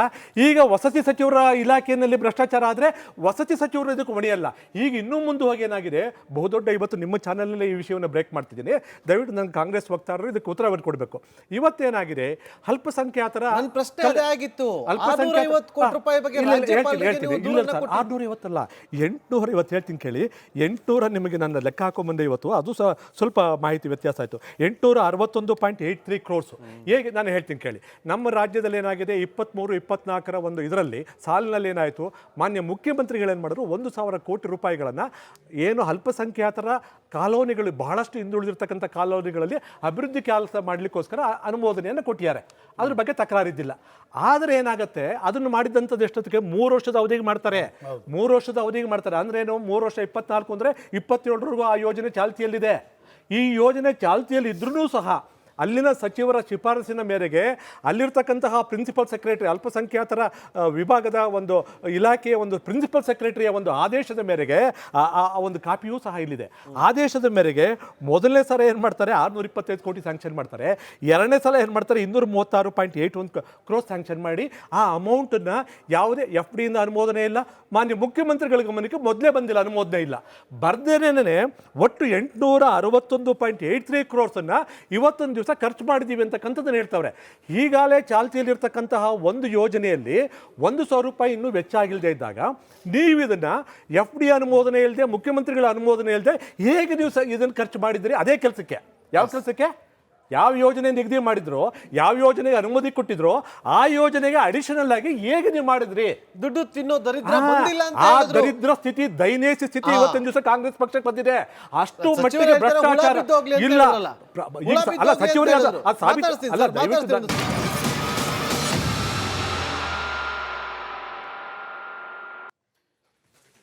ಈಗ ವಸತಿ ಸಚಿವರ ಇಲಾಖೆಯಲ್ಲಿ ಭ್ರಷ್ಟಾಚಾರ ಆದರೆ ವಸತಿ ಸಚಿವರು ಇದಕ್ಕೆ ಹೊಣೆ ಅಲ್ಲ. ಈಗ ಇನ್ನೂ ಮುಂದೆ ಹೋಗಿ ಏನಾಗಿದೆ, ಬಹುದೊಡ್ಡ ಇವತ್ತು ನಿಮ್ಮ ಚಾನಲ್ನಲ್ಲಿ ಈ ವಿಷಯವನ್ನು ಬ್ರೇಕ್ ಮಾಡ್ತಿದ್ದೀನಿ. ದಯವಿಟ್ಟು ನನ್ನ ಕಾಂಗ್ರೆಸ್ ವಕ್ತಾರರು ಇದಕ್ಕೆ ಉತ್ತರವನ್ನು ಕೊಡಬೇಕು. ಇವತ್ತೇನು ಅಲ್ಪಸಂಖ್ಯಾತರ ಪ್ರಶ್ನೆ ಅದೇ ಆಗಿತ್ತು. 650 ಕೋಟಿ ರೂಪಾಯಿ ಬಗ್ಗೆ ರಾಜ್ಯಪಾಲರಿಗೆ ನೀವು ದೂರನ್ನ ಕೊಟ್ಟಿದ್ದೀರಿ. 650 ಅಲ್ಲ, 850 ಹೇಳ್ತೀನಿ ಕೇಳಿ. 800 ನಿಮಗೆ ನನ್ನ ಲೆಕ್ಕ ಹಾಕೊಂಬಂದೆ ಇವತ್ತು. ಅದು ಸಹ ಸ್ವಲ್ಪ ಮಾಹಿತಿ ವ್ಯತ್ಯಾಸ ಆಯಿತು. 861.83 crores. ಹೇಗೆ ನಾನು ಹೇಳ್ತೀನಿ ಕೇಳಿ. ನಮ್ಮ ರಾಜ್ಯದಲ್ಲಿ ಏನಾಗಿದೆ, 23-24ರ ಒಂದು ಇದರಲ್ಲಿ ಸಾಲಿನಲ್ಲಿ ಏನಾಯಿತು, ಮಾನ್ಯ ಮುಖ್ಯಮಂತ್ರಿಗಳೇನು ಮಾಡಿದ್ರು, 1,000 ಕೋಟಿ ರೂಪಾಯಿಗಳನ್ನು ಏನು ಅಲ್ಪಸಂಖ್ಯಾತರ ಕಾಲೋನಿಗಳು, ಬಹಳಷ್ಟು ಹಿಂದುಳಿದಿರ್ತಕ್ಕಂಥ ಕಾಲೋನಿಗಳಲ್ಲಿ ಅಭಿವೃದ್ಧಿ ಕೆಲಸ ಮಾಡಲಿಕ್ಕೋಸ್ಕರ ಅನುಮೋದನೆಯನ್ನು ಕೊಟ್ಟಿದ್ದಾರೆ. ಅದ್ರ ಬಗ್ಗೆ ತಕರಾರಿದ್ದಿಲ್ಲ. ಆದರೆ ಏನಾಗುತ್ತೆ, ಅದನ್ನು ಮಾಡಿದಂಥದ್ದು ಎಷ್ಟೊತ್ತಿಗೆ 3 ವರ್ಷದ ಅವಧಿಗೆ ಮಾಡ್ತಾರೆ. 3 ವರ್ಷದ ಅವಧಿಗೆ ಮಾಡ್ತಾರೆ ಅಂದ್ರೆ ಏನು, 3 ವರ್ಷ 24 ಅಂದರೆ 27ವರೆಗೂ ಆ ಯೋಜನೆ ಚಾಲ್ತಿಯಲ್ಲಿದೆ. ಈ ಯೋಜನೆ ಚಾಲ್ತಿಯಲ್ಲಿ ಇದ್ರೂ ಸಹ ಅಲ್ಲಿನ ಸಚಿವರ ಶಿಫಾರಸಿನ ಮೇರೆಗೆ ಅಲ್ಲಿರ್ತಕ್ಕಂತಹ ಪ್ರಿನ್ಸಿಪಲ್ ಸೆಕ್ರೆಟರಿ, ಅಲ್ಪಸಂಖ್ಯಾತರ ವಿಭಾಗದ ಒಂದು ಇಲಾಖೆಯ ಒಂದು ಪ್ರಿನ್ಸಿಪಲ್ ಸೆಕ್ರೆಟರಿಯ ಒಂದು ಆದೇಶದ ಮೇರೆಗೆ ಆ ಒಂದು ಕಾಪಿಯೂ ಸಹ ಇಲ್ಲಿದೆ. ಆದೇಶದ ಮೇರೆಗೆ ಮೊದಲನೇ ಸಲ ಏನು ಮಾಡ್ತಾರೆ, 625 ಕೋಟಿ ಸ್ಯಾಂಕ್ಷನ್ ಮಾಡ್ತಾರೆ. 2ನೇ ಸಲ ಏನು ಮಾಡ್ತಾರೆ, 236.81 crores ಸ್ಯಾಂಕ್ಷನ್ ಮಾಡಿ ಆ ಅಮೌಂಟನ್ನು ಯಾವುದೇ FD ಇಂದ ಅನುಮೋದನೆ ಇಲ್ಲ, ಮಾನ್ಯ ಮುಖ್ಯಮಂತ್ರಿಗಳ ಗಮನಕ್ಕೆ ಮೊದಲೇ ಬಂದಿಲ್ಲ, ಅನುಮೋದನೆ ಇಲ್ಲ. ಬರ್ದೇನೆ ಒಟ್ಟು 861.83 crores ಇವತ್ತೊಂದು ದಿವಸ ಖರ್ಚು ಮಾಡಿದ್ದೀವಿ ಅಂತಕ್ಕಂಥದ್ದನ್ನು ಹೇಳ್ತಾವ್ರೆ. ಈಗಾಗಲೇ ಚಾಲ್ತಿಯಲ್ಲಿರ್ತಕ್ಕಂತಹ ಒಂದು ಯೋಜನೆಯಲ್ಲಿ 1,000 ರೂಪಾಯಿ ಇನ್ನೂ ವೆಚ್ಚ ಆಗಿಲ್ಲದೆ ಇದ್ದಾಗ ನೀವು ಇದನ್ನು FD ಅನುಮೋದನೆ ಇಲ್ಲದೆ, ಮುಖ್ಯಮಂತ್ರಿಗಳ ಅನುಮೋದನೆ ಇಲ್ಲದೆ ಹೇಗೆ ದಿವಸ ಇದನ್ನು ಖರ್ಚು ಮಾಡಿದ್ರಿ? ಅದೇ ಕೆಲಸಕ್ಕೆ, ಯಾವ ಕೆಲಸಕ್ಕೆ, ಯಾವ ಯೋಜನೆ ನಿಗದಿ ಮಾಡಿದ್ರು, ಯಾವ ಯೋಜನೆಗೆ ಅನುಮತಿ ಕೊಟ್ಟಿದ್ರು, ಆ ಯೋಜನೆಗೆ ಅಡಿಷನಲ್ ಆಗಿ ಹೇಗೆ ನೀವು ಮಾಡಿದ್ರಿ? ದುಡ್ಡು ತಿನ್ನೋ ದರಿದ್ರ ಬಂದಿಲ್ಲ ಅಂತ ಆ ಹೇಳಿದ್ರು. ದರಿದ್ರ ಸ್ಥಿತಿ, ದಯನೀಯ ಸ್ಥಿತಿ ಇವತ್ತಿನ ದಿವಸ ಕಾಂಗ್ರೆಸ್ ಪಕ್ಷಕ್ಕೆ ಬಂದಿದೆ. ಅಷ್ಟು ಮಟ್ಟಿಗೆ ಭ್ರಷ್ಟಾಚಾರ ಇಲ್ಲ. ಅಲ್ಲ, ಸಚಿವರೇ ಅದು ಸಾಬೀತು ಅಲ್ಲ. ದಯವಿಟ್ಟು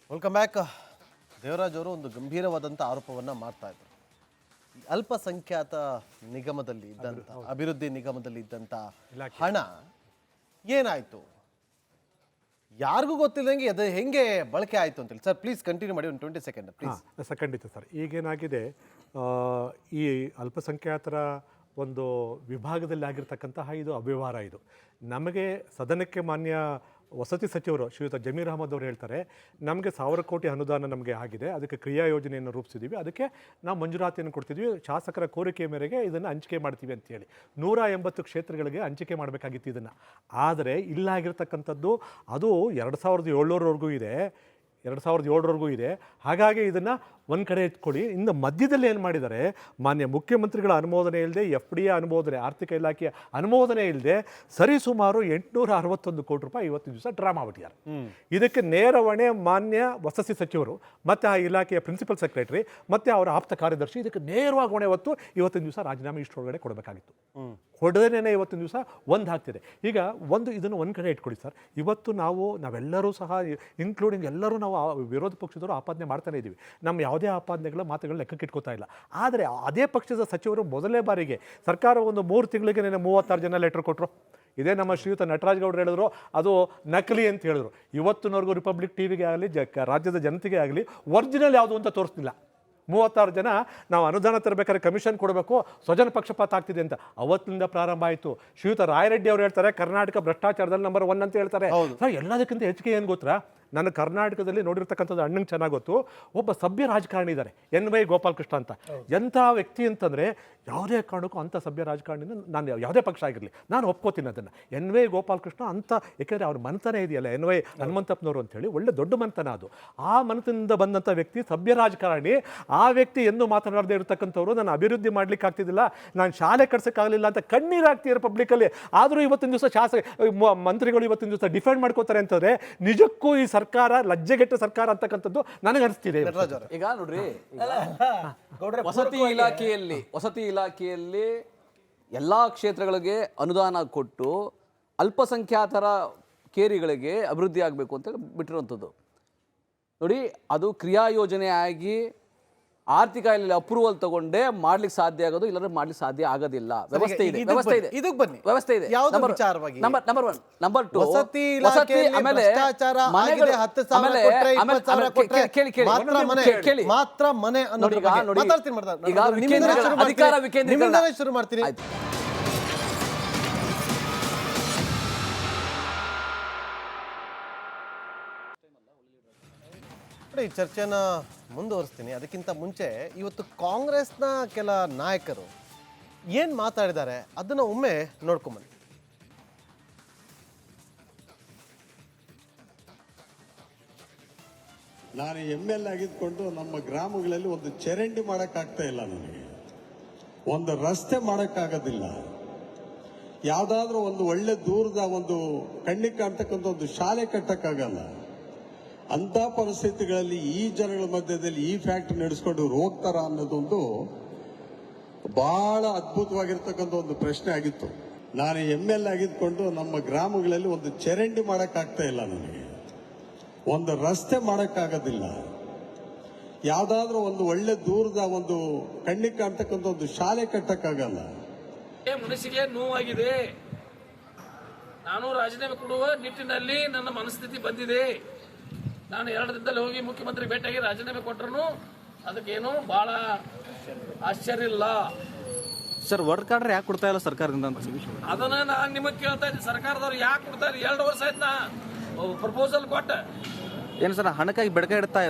ವೆಲ್ಕಮ್ ಬ್ಯಾಕ್. ದೇವರಾಜ್ ಅವರು ಒಂದು ಗಂಭೀರವಾದಂಥ ಆರೋಪವನ್ನು ಮಾಡ್ತಾ ಇದ್ರು. ಅಲ್ಪಸಂಖ್ಯಾತ ನಿಗಮದಲ್ಲಿ ಇದ್ದಂಥ, ಅಭಿವೃದ್ಧಿ ನಿಗಮದಲ್ಲಿ ಇದ್ದಂಥ ಹಣ ಏನಾಯ್ತು, ಯಾರಿಗೂ ಗೊತ್ತಿಲ್ಲದಂಗೆ ಅದು ಹೆಂಗೆ ಬಳಕೆ ಆಯಿತು ಅಂತೇಳಿ. ಸರ್ ಪ್ಲೀಸ್ ಕಂಟಿನ್ಯೂ ಮಾಡಿ, ಒಂದು 20 ಸೆಕೆಂಡ್ ಪ್ಲೀಸ್. ಖಂಡಿತ ಸರ್. ಈಗೇನಾಗಿದೆ, ಈ ಅಲ್ಪಸಂಖ್ಯಾತರ ಒಂದು ವಿಭಾಗದಲ್ಲಿ ಆಗಿರ್ತಕ್ಕಂತಹ ಇದು ಅವ್ಯವಹಾರ. ಇದು ನಮಗೆ ಸದನಕ್ಕೆ ಮಾನ್ಯ ವಸತಿ ಸಚಿವರು ಶ್ರೀಯುತ ಜಮೀರ್ ಅಹಮದ್ ಅವರು ಹೇಳ್ತಾರೆ, ನಮಗೆ 1,000 ಕೋಟಿ ಅನುದಾನ ನಮಗೆ ಆಗಿದೆ, ಅದಕ್ಕೆ ಕ್ರಿಯಾ ಯೋಜನೆಯನ್ನು ರೂಪಿಸಿದ್ದೀವಿ, ಅದಕ್ಕೆ ನಾವು ಮಂಜೂರಾತಿಯನ್ನು ಕೊಡ್ತಿದ್ವಿ, ಶಾಸಕರ ಕೋರಿಕೆ ಮೇರೆಗೆ ಇದನ್ನು ಹಂಚಿಕೆ ಮಾಡ್ತೀವಿ ಅಂತೇಳಿ 180 ಕ್ಷೇತ್ರಗಳಿಗೆ ಹಂಚಿಕೆ ಮಾಡಬೇಕಾಗಿತ್ತು ಇದನ್ನು. ಆದರೆ ಇಲ್ಲಾಗಿರ್ತಕ್ಕಂಥದ್ದು ಅದು 2,700ವರೆಗೂ ಇದೆ, 2,700ವರೆಗೂ ಇದೆ. ಹಾಗಾಗಿ ಇದನ್ನು ಒಂದು ಕಡೆ ಇಟ್ಕೊಳ್ಳಿ. ಇನ್ನು ಮಧ್ಯದಲ್ಲಿ ಏನು ಮಾಡಿದ್ದಾರೆ, ಮಾನ್ಯ ಮುಖ್ಯಮಂತ್ರಿಗಳ ಅನುಮೋದನೆ ಇಲ್ಲದೆ, FDA ಅನುಮೋದನೆ, ಆರ್ಥಿಕ ಇಲಾಖೆಯ ಅನುಮೋದನೆ ಇಲ್ಲದೆ ಸರಿಸುಮಾರು 861 ಕೋಟಿ ರೂಪಾಯಿ ಇವತ್ತಿನ ದಿವಸ ಡ್ರಾ ಮಾಡಿಬಿಟ್ಟಿದ್ದಾರೆ. ಇದಕ್ಕೆ ನೇರ ಹೊಣೆ ಮಾನ್ಯ ವಸತಿ ಸಚಿವರು ಮತ್ತು ಆ ಇಲಾಖೆಯ ಪ್ರಿನ್ಸಿಪಲ್ ಸೆಕ್ರೆಟರಿ ಮತ್ತು ಅವರ ಆಪ್ತ ಕಾರ್ಯದರ್ಶಿ. ಇದಕ್ಕೆ ನೇರವಾಗಿ ಹೊಣೆ ಹೊತ್ತು ಇವತ್ತಿನ ದಿವಸ ರಾಜೀನಾಮೆ ಇಷ್ಟೊಳಗಡೆ ಕೊಡಬೇಕಾಗಿತ್ತು. ಹೊಡೆದೇನೆ ಇವತ್ತಿನ ದಿವಸ ಒಂದು ಆಗ್ತಿದೆ. ಈಗ ಇದನ್ನು ಒಂದು ಕಡೆ ಇಟ್ಕೊಳ್ಳಿ ಸರ್. ಇವತ್ತು ನಾವೆಲ್ಲರೂ ಸಹ ಇನ್ಕ್ಲೂಡಿಂಗ್ ಎಲ್ಲರೂ ನಾವು ವಿರೋಧ ಪಕ್ಷದವರು ಆಪಾದನೆ ಮಾಡ್ತಾನೆ ಇದ್ದೀವಿ. ನಮ್ಮ ಯಾವುದೇ ಆಪಾದನೆಗಳ ಮಾತುಗಳು ಲೆಕ್ಕಕ್ಕೆ ಇಟ್ಕೋತಾ ಇಲ್ಲ. ಆದರೆ ಅದೇ ಪಕ್ಷದ ಸಚಿವರು ಮೊದಲನೇ ಬಾರಿಗೆ ಸರ್ಕಾರ ಒಂದು 3 ತಿಂಗಳಿಗೆ 36 ಜನ ಲೆಟರ್ ಕೊಟ್ಟರು. ಇದೇ ನಮ್ಮ ಶ್ರೀಯುತ ನಟರಾಜ್ ಗೌಡ್ರು ಹೇಳಿದ್ರು ಅದು ನಕಲಿ ಅಂತ ಹೇಳಿದ್ರು. ಇವತ್ತಿನವರೆಗೂ ರಿಪಬ್ಲಿಕ್ ಟಿವಿಗೆ ಆಗಲಿ ರಾಜ್ಯದ ಜನತೆಗೆ ಆಗಲಿ ಒರಿಜಿನಲ್ ಯಾವುದು ಅಂತ ತೋರಿಸ್ತಿಲ್ಲ. 36 ಜನ ನಾವು ಅನುದಾನ ತರಬೇಕಾದ್ರೆ ಕಮಿಷನ್ ಕೊಡಬೇಕು, ಸ್ವಜನ ಪಕ್ಷಪಾತ ಆಗ್ತಿದೆ ಅಂತ ಅವತ್ತಿನಿಂದ ಪ್ರಾರಂಭ ಆಯಿತು. ಶ್ರೀಯುತ ರಾಯರೆಡ್ಡಿ ಅವರು ಹೇಳ್ತಾರೆ ಕರ್ನಾಟಕ ಭ್ರಷ್ಟಾಚಾರದಲ್ಲಿ ನಂಬರ್ 1 ಅಂತ ಹೇಳ್ತಾರೆ. ಸರ್, ಎಲ್ಲದಕ್ಕಿಂತ ಹೆಚ್ಚಿಗೆ ಏನು ಗೊತ್ತಾ, ನನ್ನ ಕರ್ನಾಟಕದಲ್ಲಿ ನೋಡಿರ್ತಕ್ಕಂಥದ್ದು ಅಣ್ಣಂಗೆ ಚೆನ್ನಾಗಿ ಗೊತ್ತು. ಒಬ್ಬ ಸಭ್ಯ ರಾಜಕಾರಣಿ ಇದ್ದಾರೆ, NY ಗೋಪಾಲಕೃಷ್ಣ ಅಂತ. ಎಂಥ ವ್ಯಕ್ತಿ ಅಂತಂದರೆ ಯಾವುದೇ ಕಾರಣಕ್ಕೂ ಅಂಥ ಸಭ್ಯ ರಾಜಕಾರಣಿನ ನಾನು ಯಾವುದೇ ಪಕ್ಷ ಆಗಿರಲಿ ನಾನು ಒಪ್ಕೋತೀನಿ ಅದನ್ನು. NY ಗೋಪಾಲಕೃಷ್ಣ ಅಂತ, ಯಾಕೆಂದರೆ ಅವ್ರ ಮನೆತನ ಇದೆಯಲ್ಲ NY ಹನುಮಂತಪ್ಪನವರು ಅಂತೇಳಿ, ಒಳ್ಳೆ ದೊಡ್ಡ ಮನೆತನ ಅದು. ಆ ಮನೆತನದಿಂದ ಬಂದಂಥ ವ್ಯಕ್ತಿ ಸಭ್ಯ ರಾಜಕಾರಣಿ. ಆ ವ್ಯಕ್ತಿ ಎಂದು ಮಾತನಾಡದೇ ಇರತಕ್ಕಂಥವ್ರು ನಾನು ಅಭಿವೃದ್ಧಿ ಮಾಡ್ಲಿಕ್ಕೆ ಆಗ್ತಿದ್ದಿಲ್ಲ, ನಾನು ಶಾಲೆ ಕಟ್ಸೋಕ್ಕಾಗಲಿಲ್ಲ ಅಂತ ಕಣ್ಣೀರಾಗ್ತಿದ್ದಾರೆ ಪಬ್ಲಿಕಲ್ಲಿ. ಆದರೂ ಇವತ್ತಿನ ದಿವಸ ಮಂತ್ರಿಗಳು ಇವತ್ತಿನ ದಿವಸ ಡಿಫೆಂಡ್ ಮಾಡ್ಕೋತಾರೆ ಅಂತಂದರೆ ನಿಜಕ್ಕೂ ಈ ಸರ್ಕಾರ ಲಜ್ಜೆಗೆಟ್ಟ ಸರ್ಕಾರ ಅಂತಕ್ಕಂಥದ್ದು ನನಗೆ ಅನಿಸ್ತಿದೆ. ಈಗ ನೋಡ್ರಿ, ವಸತಿ ಇಲಾಖೆಯಲ್ಲಿ ಎಲ್ಲಾ ಕ್ಷೇತ್ರಗಳಿಗೆ ಅನುದಾನ ಕೊಟ್ಟು ಅಲ್ಪಸಂಖ್ಯಾತರ ಕೇರಿಗಳಿಗೆ ಅಭಿವೃದ್ಧಿ ಆಗಬೇಕು ಅಂತ ಬಿಟ್ಟಿರುವಂಥದ್ದು ನೋಡಿ. ಅದು ಕ್ರಿಯಾ ಯೋಜನೆ ಆಗಿ ಆರ್ಥಿಕ ಅಪ್ರೂವಲ್ ತಗೊಂಡೇ ಮಾಡ್ಲಿಕ್ಕೆ ಸಾಧ್ಯ ಆಗೋದು, ಇಲ್ಲಾಂದ್ರೆ ಮಾಡ್ಲಿಕ್ಕೆ ಸಾಧ್ಯ ಆಗೋದಿಲ್ಲ. ವ್ಯವಸ್ಥೆ ಇದೆ. ಇದಕ್ಕೆ ಬನ್ನಿ. ವ್ಯವಸ್ಥೆ ಇದೆ. ಯಾವುದು ವಿಚಾರವಾಗಿ? ನಂಬರ್ 1. ನಂಬರ್ 2, ವಸತಿ ಇಲಾಖೆಯಲ್ಲಿ ಆಮೇಲೆ ಭ್ರಷ್ಟಾಚಾರ ಆಗಿದೆ. 10,000 ಕೊಟ್ರೆ 20,000 ಕೊಟ್ರೆ ಮಾತ್ರ ಮನೆ ಅನ್ನೋದ್ರ ಬಗ್ಗೆ ಮಾತಾಡ್ತೀನಿ. ಈಗ ಅಧಿಕಾರ ವಿಕೇಂದ್ರೀಕರಣ ಶುರು ಮಾಡ್ತೀನಿ. ಈ ಚರ್ಚೆನ ಮುಂದುವರಿಸ್ತೀನಿ. ಅದಕ್ಕಿಂತ ಮುಂಚೆ ಇವತ್ತು ಕಾಂಗ್ರೆಸ್ನ ಕೆಲ ನಾಯಕರು ಏನು ಮಾತಾಡಿದ್ದಾರೆ ಅದನ್ನು ಒಮ್ಮೆ ನೋಡ್ಕೊಂಬನ್ನಿ. ನಾನು ML ಆಗಿದ್ಕೊಂಡು ನಮ್ಮ ಗ್ರಾಮಗಳಲ್ಲಿ ಒಂದು ಚರಂಡಿ ಮಾಡೋಕ್ಕಾಗ್ತಾ ಇಲ್ಲ, ನನಗೆ ಒಂದು ರಸ್ತೆ ಮಾಡೋಕ್ಕಾಗೋದಿಲ್ಲ, ಯಾವುದಾದ್ರೂ ಒಂದು ಒಳ್ಳೆ ದೂರದ ಒಂದು ಕಣ್ಣಿಗೆ ಕಾಣ್ತಕ್ಕಂಥ ಒಂದು ಶಾಲೆ ಕಟ್ಟಕ್ಕಾಗಲ್ಲ. ಅಂತ ಪರಿಸ್ಥಿತಿಗಳಲ್ಲಿ ಈ ಜನಗಳ ಮಧ್ಯದಲ್ಲಿ ಈ ಫ್ಯಾಕ್ಟ್ರಿ ನಡೆಸ್ಕೊಂಡು ಇವ್ರು ಹೋಗ್ತಾರ ಅನ್ನೋದೊಂದು ಬಹಳ ಅದ್ಭುತವಾಗಿರ್ತಕ್ಕಂಥ ಒಂದು ಪ್ರಶ್ನೆ ಆಗಿತ್ತು. ನಾನು ML ಆಗಿದ್ಕೊಂಡು ನಮ್ಮ ಗ್ರಾಮಗಳಲ್ಲಿ ಒಂದು ಚರಂಡಿ ಮಾಡೋಕ್ಕಾಗ್ತಾ ಇಲ್ಲ, ನನಗೆ ಒಂದು ರಸ್ತೆ ಮಾಡೋಕ್ಕಾಗೋದಿಲ್ಲ, ಯಾವುದಾದ್ರೂ ಒಂದು ಒಳ್ಳೆ ದೂರದ ಒಂದು ಕಣ್ಣಿಗೆ ಕಾಣ್ತಕ್ಕಂಥ ಒಂದು ಶಾಲೆ ಕಟ್ಟಕ್ಕಾಗಲ್ಲ. ಮನಸ್ಸಿಗೆ ನೋವಾಗಿದೆ. ನಾನು ರಾಜೀನಾಮೆ ಕೊಡುವ ನಿಟ್ಟಿನಲ್ಲಿ ನನ್ನ ಮನಸ್ಥಿತಿ ಬಂದಿದೆ. ನಾನು 2 ದಿನದಲ್ಲಿ ಹೋಗಿ ಮುಖ್ಯಮಂತ್ರಿ ಭೇಟಿಯಾಗಿ ರಾಜೀನಾಮೆ ಕೊಟ್ಟರು ಅದಕ್ಕೇನು ಬಹಳ ಆಶ್ಚರ್ಯ ಇಲ್ಲ. ಸರ್, ವರ್ಕ್ ಆರ್ಡರ್ ಯಾಕೆ ಕೊಡ್ತಾ ಇಲ್ಲ ಸರ್ಕಾರದಿಂದ ಅಂತ ಅದನ್ನ ನಾನು ನಿಮಗೆ ಕೇಳ್ತಾ ಇದ್ದೀನಿ. ಸರ್ಕಾರದವ್ರು ಯಾಕೆ ಕೊಡ್ತಾರೆ? 2 ವರ್ಷ ಆಯ್ತು ನಾ ಪ್ರಪೋಸಲ್ ಕೊಟ್ಟ. ಏನು ಸರ್, ಹಣಕ್ಕಾಗಿ ಬೆಡಕೆ ಇಡ್ತಾ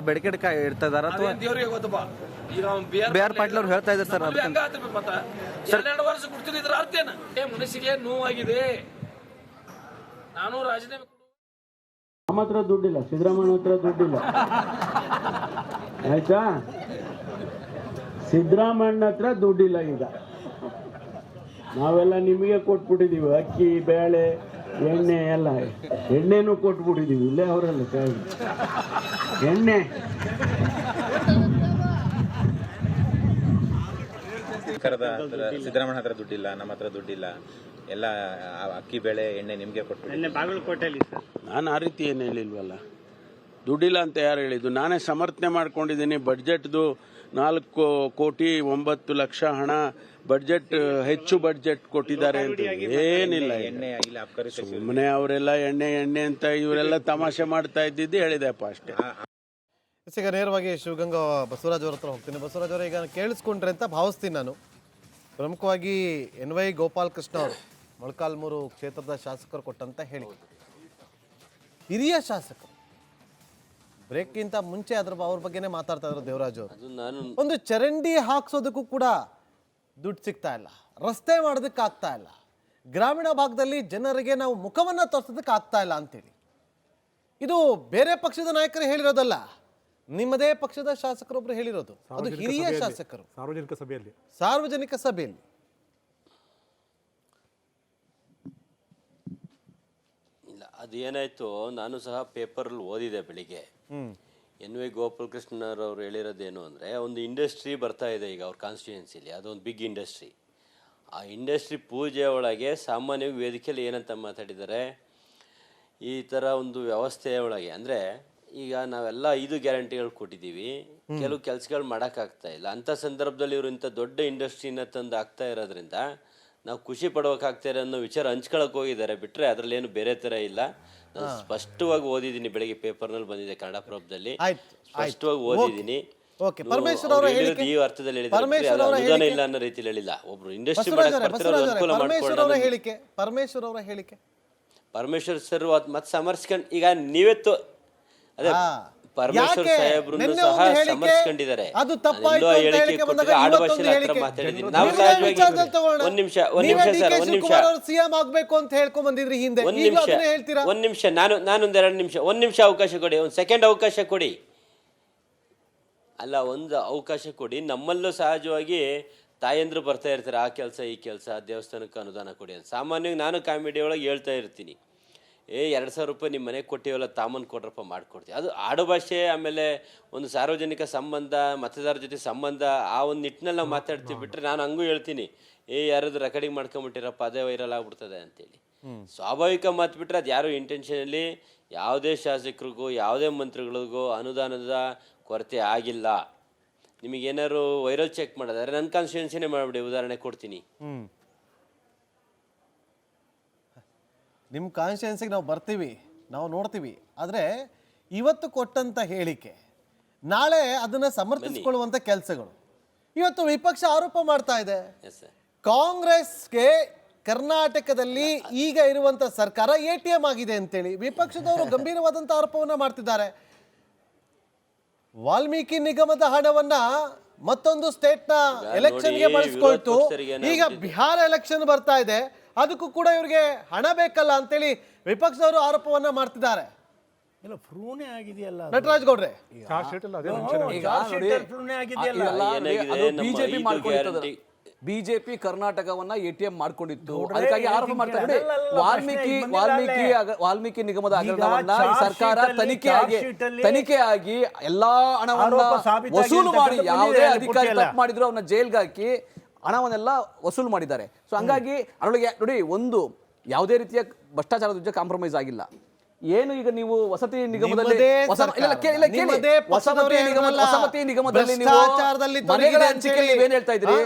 ಇದಾರ ಅಥವಾ ದೇವ್ರಿಗೆ ಗೊತ್ತಪ್ಪ. ಈಗ BR ಪಾಟೀಲ್ ಅವ್ರು ಹೇಳ್ತಾ ಇದ್ದಾರೆ ಸರ್. ಮತ್ತೆ 2 ವರ್ಷ ಕೊಡ್ತಿದ್ರ ಅರ್ಥ ಏನು? ಮನಸ್ಸಿಗೆ ನೋವಾಗಿದೆ. ನಾನು ರಾಜೀನಾಮೆ ನಮ್ಮ ಹತ್ರ ದುಡ್ಡಿಲ್ಲ, ಸಿದ್ದರಾಮಯ್ಯ ಹತ್ರ ದುಡ್ಡಿಲ್ಲ, ಆಯ್ತಾ? ಸಿದ್ದರಾಮಯ್ಯ ಹತ್ರ ದುಡ್ಡಿಲ್ಲ. ಈಗ ನಾವೆಲ್ಲ ನಿಮಗೆ ಕೊಟ್ಬಿಟ್ಟಿದೀವಿ, ಅಕ್ಕಿ ಬೇಳೆ ಎಣ್ಣೆ ಎಲ್ಲ. ಎಣ್ಣೆನೂ ಕೊಟ್ಬಿಟ್ಟಿದೀವಿ, ಇಲ್ಲೇ ಅವರಲ್ಲ ಕಾಯಿ ಎಣ್ಣೆ. ಸಿದ್ದರಾಮಯ್ಯ ಹತ್ರ ದುಡ್ಡಿಲ್ಲ, ನಮ್ಮ ಹತ್ರ ದುಡ್ಡಿಲ್ಲ, ಎಲ್ಲ ಅಕ್ಕಿ ಬೆಳೆ ಎಣ್ಣೆ ನಿಮಗೆ ಕೊಟ್ಟು ಬಾಗಲಕೋಟೆಯಲ್ಲಿ ನಾನು ಆ ರೀತಿ ಏನು ಹೇಳಿಲ್ವಲ್ಲ. ದುಡ್ಡಿಲ್ಲ ಅಂತ ಯಾರು ಹೇಳಿದ್ದು? ನಾನೇ ಸಮರ್ಥನೆ ಮಾಡ್ಕೊಂಡಿದ್ದೀನಿ. ಬಡ್ಜೆಟ್ದು 4,9,00,000 ಹಣ ಬಡ್ಜೆಟ್, ಹೆಚ್ಚು ಬಡ್ಜೆಟ್ ಕೊಟ್ಟಿದ್ದಾರೆ ಅಂತ ಏನಿಲ್ಲ. ಸುಮ್ಮನೆ ಅವರೆಲ್ಲ ಎಣ್ಣೆ ಅಂತ ಇವರೆಲ್ಲ ತಮಾಷೆ ಮಾಡ್ತಾ ಇದ್ದಿದ್ದು ಹೇಳಿದೆಪ್ಪ ಅಷ್ಟೇ. ಈಗ ನೇರವಾಗಿ ಶಿವಗಂಗಾ ಬಸವರಾಜ್ ಅವ್ರ ಹತ್ರ ಹೋಗ್ತೀನಿ. ಬಸವರಾಜ್ ಅವರ ಈಗ ಕೇಳಿಸ್ಕೊಂಡ್ರೆ ಅಂತ ಭಾವಿಸ್ತೀನಿ ನಾನು. ಪ್ರಮುಖವಾಗಿ NY ಗೋಪಾಲಕೃಷ್ಣ ಅವರು ಮೊಳಕಾಲ್ಮೂರು ಕ್ಷೇತ್ರದ ಶಾಸಕರು ಕೊಟ್ಟಂತ ಹೇಳಿ, ಹಿರಿಯ ಶಾಸಕರು ಬ್ರೇಕ್ಗಿಂತ ಮುಂಚೆ ಅವ್ರ ಬಗ್ಗೆನೇ ಮಾತಾಡ್ತಾ ಇದ್ರು ದೇವರಾಜ್ ಅವರು. ಒಂದು ಚರಂಡಿ ಹಾಕ್ಸೋದಕ್ಕೂ ಕೂಡ ದುಡ್ಡು ಸಿಗ್ತಾ ಇಲ್ಲ, ರಸ್ತೆ ಮಾಡೋದಕ್ಕೆ ಆಗ್ತಾ ಇಲ್ಲ, ಗ್ರಾಮೀಣ ಭಾಗದಲ್ಲಿ ಜನರಿಗೆ ನಾವು ಮುಖವನ್ನು ತೋರಿಸೋದಕ್ಕೆ ಆಗ್ತಾ ಇಲ್ಲ ಅಂತೇಳಿ. ಇದು ಬೇರೆ ಪಕ್ಷದ ನಾಯಕರು ಹೇಳಿರೋದಲ್ಲ, ನಿಮ್ಮದೇ ಪಕ್ಷದ ಶಾಸಕರೊಬ್ರು ಹೇಳಿರೋದು, ಅದು ಹಿರಿಯ ಶಾಸಕರು ಸಾರ್ವಜನಿಕ ಸಭೆಯಲ್ಲಿ. ಇಲ್ಲ ಅದೇನಾಯ್ತು, ನಾನು ಸಹ ಪೇಪರಲ್ಲಿ ಓದಿದೆ ಬೆಳಿಗ್ಗೆ. ಎನ್ ವಿ ಗೋಪಾಲಕೃಷ್ಣರವ್ರು ಹೇಳಿರೋದೇನು ಅಂದರೆ, ಒಂದು ಇಂಡಸ್ಟ್ರಿ ಬರ್ತಾ ಇದೆ ಈಗ ಅವ್ರ ಕಾನ್ಸ್ಟಿಟ್ಯೂನ್ಸಿಲಿ, ಅದೊಂದು ಬಿಗ್ ಇಂಡಸ್ಟ್ರಿ. ಆ ಇಂಡಸ್ಟ್ರಿ ಪೂಜೆ ಒಳಗೆ ಸಾಮಾನ್ಯವಾಗಿ ವೇದಿಕೆಯಲ್ಲಿ ಏನಂತ ಮಾತಾಡಿದ್ದಾರೆ, ಈ ಥರ ಒಂದು ವ್ಯವಸ್ಥೆಯ ಒಳಗೆ ಅಂದರೆ ಈಗ ನಾವೆಲ್ಲ 5 ಗ್ಯಾರಂಟಿಗಳು ಕೊಟ್ಟಿದ್ದೀವಿ, ಕೆಲವು ಕೆಲಸಗಳು ಮಾಡೋಕ್ಕಾಗ್ತಾ ಇಲ್ಲ. ಅಂಥ ಸಂದರ್ಭದಲ್ಲಿ ಇವರು ಇಂಥ ದೊಡ್ಡ ಇಂಡಸ್ಟ್ರಿನ ತಂದು ಆಗ್ತಾ ಇರೋದ್ರಿಂದ ನಾವು ಖುಷಿ ಪಡೋಕ್ಕಾಗ್ತಾರೆ ಅನ್ನೋ ವಿಚಾರ ಹಂಚ್ಕೊಳಕ್ಕೆ ಹೋಗಿದ್ದಾರೆ. ಬಿಟ್ಟರೆ ಅದರಲ್ಲೇನು ಬೇರೆ ಥರ ಇಲ್ಲ. ನಾನು ಸ್ಪಷ್ಟವಾಗಿ ಓದಿದ್ದೀನಿ, ಬೆಳಗ್ಗೆ ಪೇಪರ್ನಲ್ಲಿ ಬಂದಿದೆ ಕನ್ನಡಪ್ರಭದಲ್ಲಿ, ಸ್ಪಷ್ಟವಾಗಿ ಓದಿದ್ದೀನಿ. ಈ ಅರ್ಥದಲ್ಲಿ ಅನುದಾನ ಇಲ್ಲ ಅನ್ನೋ ರೀತಿಯಲ್ಲಿ ಹೇಳಿಲ್ಲ. ಒಬ್ರು ಇಂಡಸ್ಟ್ರಿ ಹೇಳಿಕೆ ಪರಮೇಶ್ವರ್ ಸರ್ ಮತ್ತೆ ಸಮರ್ಸ್ಕೊಂಡು ಈಗ ನೀವೆತ್ತು ಅದೇ ಪರಮೇಶ್ವರ್ ಸಾಹೇಬ್ರು ಸಹ ಸಮರ್ಸ್ಕೊಂಡಿದ್ದಾರೆ. ನಾವು ಸಹಜವಾಗಿ ಒಂದ್ ನಿಮಿಷ ಒಂದ್ ನಿಮಿಷ ಅವಕಾಶ ಕೊಡಿ, ಒಂದ್ ಸೆಕೆಂಡ್ ಅವಕಾಶ ಕೊಡಿ. ಅಲ್ಲ, ಒಂದು ಅವಕಾಶ ಕೊಡಿ. ನಮ್ಮಲ್ಲೂ ಸಹಜವಾಗಿ ತಾಯಂದ್ರು ಬರ್ತಾ ಇರ್ತಾರೆ, ಆ ಕೆಲಸ ಈ ಕೆಲಸ ದೇವಸ್ಥಾನಕ್ಕೆ ಅನುದಾನ ಕೊಡಿ ಅಂತ. ಸಾಮಾನ್ಯವಾಗಿ ನಾನು ಕಾಮಿಡಿ ಒಳಗೆ ಹೇಳ್ತಾ ಇರ್ತೀನಿ, 2,000 ರೂಪಾಯಿ ನಿಮ್ಮ ಮನೆಗೆ ಕೊಟ್ಟಿವಲ್ಲ, ತಾಮನ್ ಕೊಡ್ರಪ್ಪ ಮಾಡ್ಕೊಡ್ತೀವಿ. ಅದು ಆಡು ಭಾಷೆ, ಆಮೇಲೆ ಒಂದು ಸಾರ್ವಜನಿಕ ಸಂಬಂಧ, ಮತದಾರರ ಜೊತೆ ಸಂಬಂಧ, ಆ ಒಂದು ನಿಟ್ಟಿನಲ್ಲಿ ನಾವು ಮಾತಾಡ್ತೀವಿ. ಬಿಟ್ಟರೆ ನಾನು ಹಂಗೂ ಹೇಳ್ತೀನಿ, ಯಾರಾದ್ರು ರೆಕಾರ್ಡಿಂಗ್ ಮಾಡ್ಕೊಂಬಿಟ್ಟಿರಪ್ಪ, ಅದೇ ವೈರಲ್ ಆಗ್ಬಿಡ್ತದೆ ಅಂತೇಳಿ. ಸ್ವಾಭಾವಿಕ ಮಾತು ಬಿಟ್ಟರೆ ಅದು ಯಾರು ಇಂಟೆನ್ಷನಲ್ಲಿ ಯಾವುದೇ ಶಾಸಕರಿಗೂ ಯಾವುದೇ ಮಂತ್ರಿಗಳಿಗೂ ಅನುದಾನದ ಕೊರತೆ ಆಗಿಲ್ಲ. ನಿಮಗೇನಾದ್ರು ವೈರಲ್ ಚೆಕ್ ಮಾಡೋದಾದ್ರೆ ನನ್ನ ಕಾನ್ಸ್ಟಿಟ್ಯೂನ್ಸಿನೇ ಮಾಡಿಬಿಡಿ, ಉದಾಹರಣೆ ಕೊಡ್ತೀನಿ. ನಿಮ್ಮ ಕಾನ್ಸ್ಟಿಟ್ಯೂನ್ಸಿಗೆ ನಾವು ಬರ್ತೀವಿ, ನಾವು ನೋಡ್ತೀವಿ. ಆದರೆ ಇವತ್ತು ಕೊಟ್ಟಂತ ಹೇಳಿಕೆ, ನಾಳೆ ಅದನ್ನ ಸಮರ್ಥಿಸಿಕೊಳ್ಳುವಂತ ಕೆಲಸಗಳು ಇವತ್ತು ವಿಪಕ್ಷ ಆರೋಪ ಮಾಡ್ತಾ ಇದೆ. ಕಾಂಗ್ರೆಸ್ಗೆ ಕರ್ನಾಟಕದಲ್ಲಿ ಈಗ ಇರುವಂತ ಸರ್ಕಾರ ATM ಆಗಿದೆ ಅಂತೇಳಿ ವಿಪಕ್ಷದವರು ಗಂಭೀರವಾದಂತ ಆರೋಪವನ್ನ ಮಾಡ್ತಿದ್ದಾರೆ. ವಾಲ್ಮೀಕಿ ನಿಗಮದ ಹಣವನ್ನ ಮತ್ತೊಂದು ಸ್ಟೇಟ್ ನ ಎಲೆಕ್ಷನ್ಗೆ ಬಳಸ್ಕೊಳ್ತು. ಈಗ ಬಿಹಾರ ಎಲೆಕ್ಷನ್ ಬರ್ತಾ ಇದೆ, ಅದಕ್ಕೂ ಕೂಡ ಇವ್ರಿಗೆ ಹಣ ಬೇಕಲ್ಲ ಅಂತೇಳಿ ವಿಪಕ್ಷದವರು ಆರೋಪವನ್ನ ಮಾಡ್ತಿದ್ದಾರೆ. ಫ್ರೂನೇ ಆಗಿದೆಯಲ್ಲ ನಟರಾಜ್ ಗೌಡ್ರೆ, ಬಿಜೆಪಿ ಕರ್ನಾಟಕವನ್ನ ATM ಮಾಡ್ಕೊಂಡಿತ್ತು, ಅದಕ್ಕಾಗಿ ಆರೋಪ ಮಾಡ್ತಾರೆ. ವಾಲ್ಮೀಕಿ ನಿಗಮದ ಹಗರಣವನ್ನ ಸರ್ಕಾರ ತನಿಖೆಯಾಗಿ ಎಲ್ಲಾ ಹಣವನ್ನ ವಸೂಲು ಮಾಡಿ, ಯಾವುದೇ ಅಧಿಕಾರಿ ತಪ್ಪು ಮಾಡಿದ್ರು ಅವನ್ನ ಜೈಲ್ಗೆ ಹಾಕಿ ಹಣವನ್ನೆಲ್ಲ ವಸೂಲು ಮಾಡಿದ್ದಾರೆ. ಸೊ ಹಂಗಾಗಿ ಅದರೊಳಗೆ ನೋಡಿ, ಒಂದು ಯಾವುದೇ ರೀತಿಯ ಭ್ರಷ್ಟಾಚಾರದ ವಿಷಯ ಕಾಂಪ್ರಮೈಸ್ ಆಗಿಲ್ಲ. ಏನು ಈಗ ನೀವು ವಸತಿ ನಿಗಮದಲ್ಲಿ ಮನೆಗಳ ಹಂಚಿಕೆಯಲ್ಲಿ ನೀವೇನ್ ಹೇಳ್ತಾ ಇದ್ರಿ?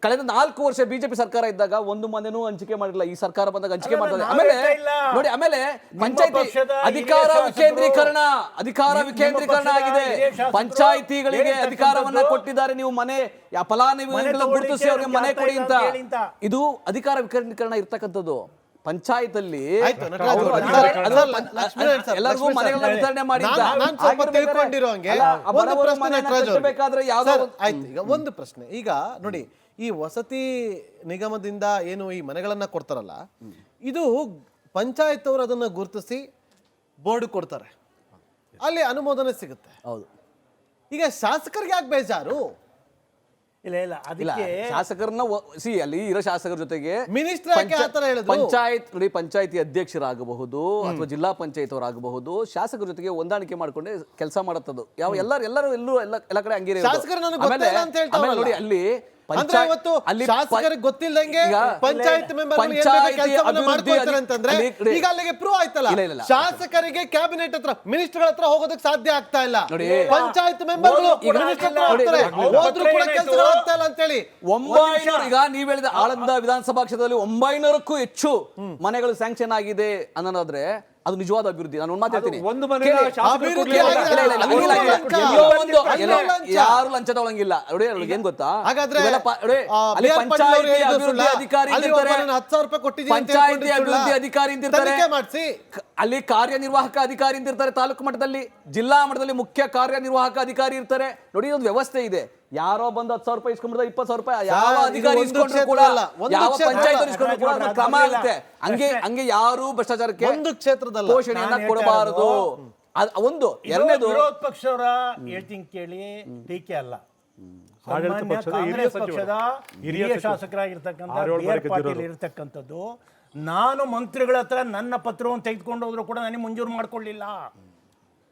ಕಳೆದ 4 ವರ್ಷ ಬಿಜೆಪಿ ಸರ್ಕಾರ ಇದ್ದಾಗ ಒಂದು ಮನೆನೂ ಹಂಚಿಕೆ ಮಾಡಿಲ್ಲ. ಈ ಸರ್ಕಾರ ಬಂದಾಗ ಹಂಚಿಕೆ ಮಾಡ್ತಾರೆ. ಆಮೇಲೆ ನೋಡಿ, ಆಮೇಲೆ ಪಂಚಾಯತಿ ಅಧಿಕಾರ ವಿಕೇಂದ್ರೀಕರಣ ಆಗಿದೆ. ಪಂಚಾಯಿತಿಗಳಿಗೆ ಅಧಿಕಾರವನ್ನ ಕೊಟ್ಟಿದ್ದಾರೆ. ನೀವು ಮನೆ ಫಲಾನುಭವಿಗಳನ್ನು ಗುರುತಿಸಿ ಅವ್ರಿಗೆ ಮನೆ ಕೊಡಿ ಅಂತ. ಇದು ಅಧಿಕಾರ ವಿಕೇಂದ್ರೀಕರಣ ಇರ್ತಕ್ಕಂಥದ್ದು. ಪಂಚಾಯತ್ ಅಲ್ಲಿ ಎಲ್ಲರಿಗೂ ಮನೆಗಳನ್ನ ವಿತರಣೆ ಮಾಡಿ ಒಂದು ಪ್ರಶ್ನೆ. ಈಗ ನೋಡಿ, ಈ ವಸತಿ ನಿಗಮದಿಂದ ಏನು ಈ ಮನೆಗಳನ್ನ ಕೊಡ್ತಾರಲ್ಲ, ಇದು ಪಂಚಾಯತ್ ಅವರು ಅದನ್ನ ಗುರುತಿಸಿ ಬೋರ್ಡ್ ಕೊಡ್ತಾರೆ, ಅಲ್ಲಿ ಅನುಮೋದನೆ ಸಿಗುತ್ತೆ. ಹೌದು. ಈಗ ಶಾಸಕರಿಗೆ ಯಾಕೆ ಬೇಜಾರು? ಇಲ್ಲ ಅದಕ್ಕೆ ಶಾಸಕರನ್ನ ಅಲ್ಲಿ ಇರೋ ಶಾಸಕರ ಜೊತೆಗೆ ಪಂಚಾಯತಿ ಅಧ್ಯಕ್ಷರಾಗಬಹುದು ಅಥವಾ ಜಿಲ್ಲಾ ಪಂಚಾಯತ್ ಅವರಾಗಬಹುದು, ಶಾಸಕರ ಜೊತೆಗೆ ಹೊಂದಾಣಿಕೆ ಮಾಡ್ಕೊಂಡೆ ಕೆಲಸ ಮಾಡತ್ತದು. ಎಲ್ಲರೂ ಎಲ್ಲ ಕಡೆ ಹಂಗೆ ನೋಡಿ. ಅಲ್ಲಿ ಗೊತ್ತಿಲ್ಲದಂಗೆ ಪಂಚಾಯತ್ ಶಾಸಕರಿಗೆ ಕ್ಯಾಬಿನೆಟ್ ಹತ್ರ ಮಿನಿಸ್ಟರ್ ಹತ್ರ ಹೋಗೋದಕ್ಕೆ ಸಾಧ್ಯ ಆಗ್ತಾ ಇಲ್ಲ. ಪಂಚಾಯತ್ ಮೆಂಬರ್ಗಳು ಅಂತೇಳಿ 900 ಈಗ ನೀವ್ ಹೇಳಿದ ಆಳಂದ ವಿಧಾನಸಭಾ ಕ್ಷೇತ್ರದಲ್ಲಿ 900ಕ್ಕೂ ಹೆಚ್ಚು ಮನೆಗಳು ಸ್ಯಾಂಕ್ಷನ್ ಆಗಿದೆ ಅನ್ನೋದಾದ್ರೆ ಅದು ನಿಜವಾದ ಅಭಿವೃದ್ಧಿ. ನಾನು ಮಾತಾಡ್ತೀನಿ, ಯಾರು ಲಂಚ ತಗೊಳಂಗಿಲ್ಲ. ನೋಡಿ ಏನ್ ಗೊತ್ತಾ, ಪಂಚಾಯತಿ ಅಭಿವೃದ್ಧಿ ಅಧಿಕಾರಿ ಅಂತಿರ್ತಾರೆ, ಅಲ್ಲಿ ಕಾರ್ಯನಿರ್ವಾಹಕ ಅಧಿಕಾರಿ ಅಂತಿರ್ತಾರೆ, ತಾಲೂಕು ಮಟ್ಟದಲ್ಲಿ, ಜಿಲ್ಲಾ ಮಟ್ಟದಲ್ಲಿ ಮುಖ್ಯ ಕಾರ್ಯನಿರ್ವಾಹಕ ಅಧಿಕಾರಿ ಇರ್ತಾರೆ. ನೋಡಿ, ಒಂದು ವ್ಯವಸ್ಥೆ ಇದೆ. ಯಾರೋ ಬಂದು 10,000 ರೂಪಾಯಿ ಇಸ್ಕೊಂಡ್ಬಿಡ್ತಾರೆ, 20,000 ರೂಪಾಯಿ ಯಾವ ಅಧಿಕಾರಿ ಇಸ್ಕೊಂಡ್ರು ಕೂಡ, ಯಾವ ಪಂಚಾಯತ್ ಇಸ್ಕೊಂಡ್ರು ಕೂಡ ಕ್ರಮ ಆಗುತ್ತೆ. ಹಂಗೆ ಯಾರು ಭ್ರಷ್ಟಾಚಾರಕ್ಕೆ ಒಂದು ಕ್ಷೇತ್ರದಲ್ಲಿ ಪೋಷಣೆಯನ್ನ ಕೊಡಬಾರದು. ಒಂದು ಎರಡನೇದು ವಿರೋಧ ಪಕ್ಷವರ ಹೇಳ್ತೀನಿ ಕೇಳಿ, ಟೀಕೆ ಅಲ್ಲ. ಸಾಮಾನ್ಯ ಕಾಂಗ್ರೆಸ್ ಪಕ್ಷದ ಹಿರಿಯ ಶಾಸಕರಾಗಿರ್ತಕ್ಕಂಥ ಬಿ.ಆರ್. ಪಾಟೀಲ್ ಇರತಕ್ಕಂಥದ್ದು, ನಾನು ಮಂತ್ರಿಗಳ ಹತ್ರ ನನ್ನ ಪತ್ರವನ್ನು ತೆಗೆದುಕೊಂಡು ಹೋದ್ರು ಕೂಡ ನನಗೆ ಮಂಜೂರು ಮಾಡ್ಕೊಳ್ಳಿಲ್ಲ.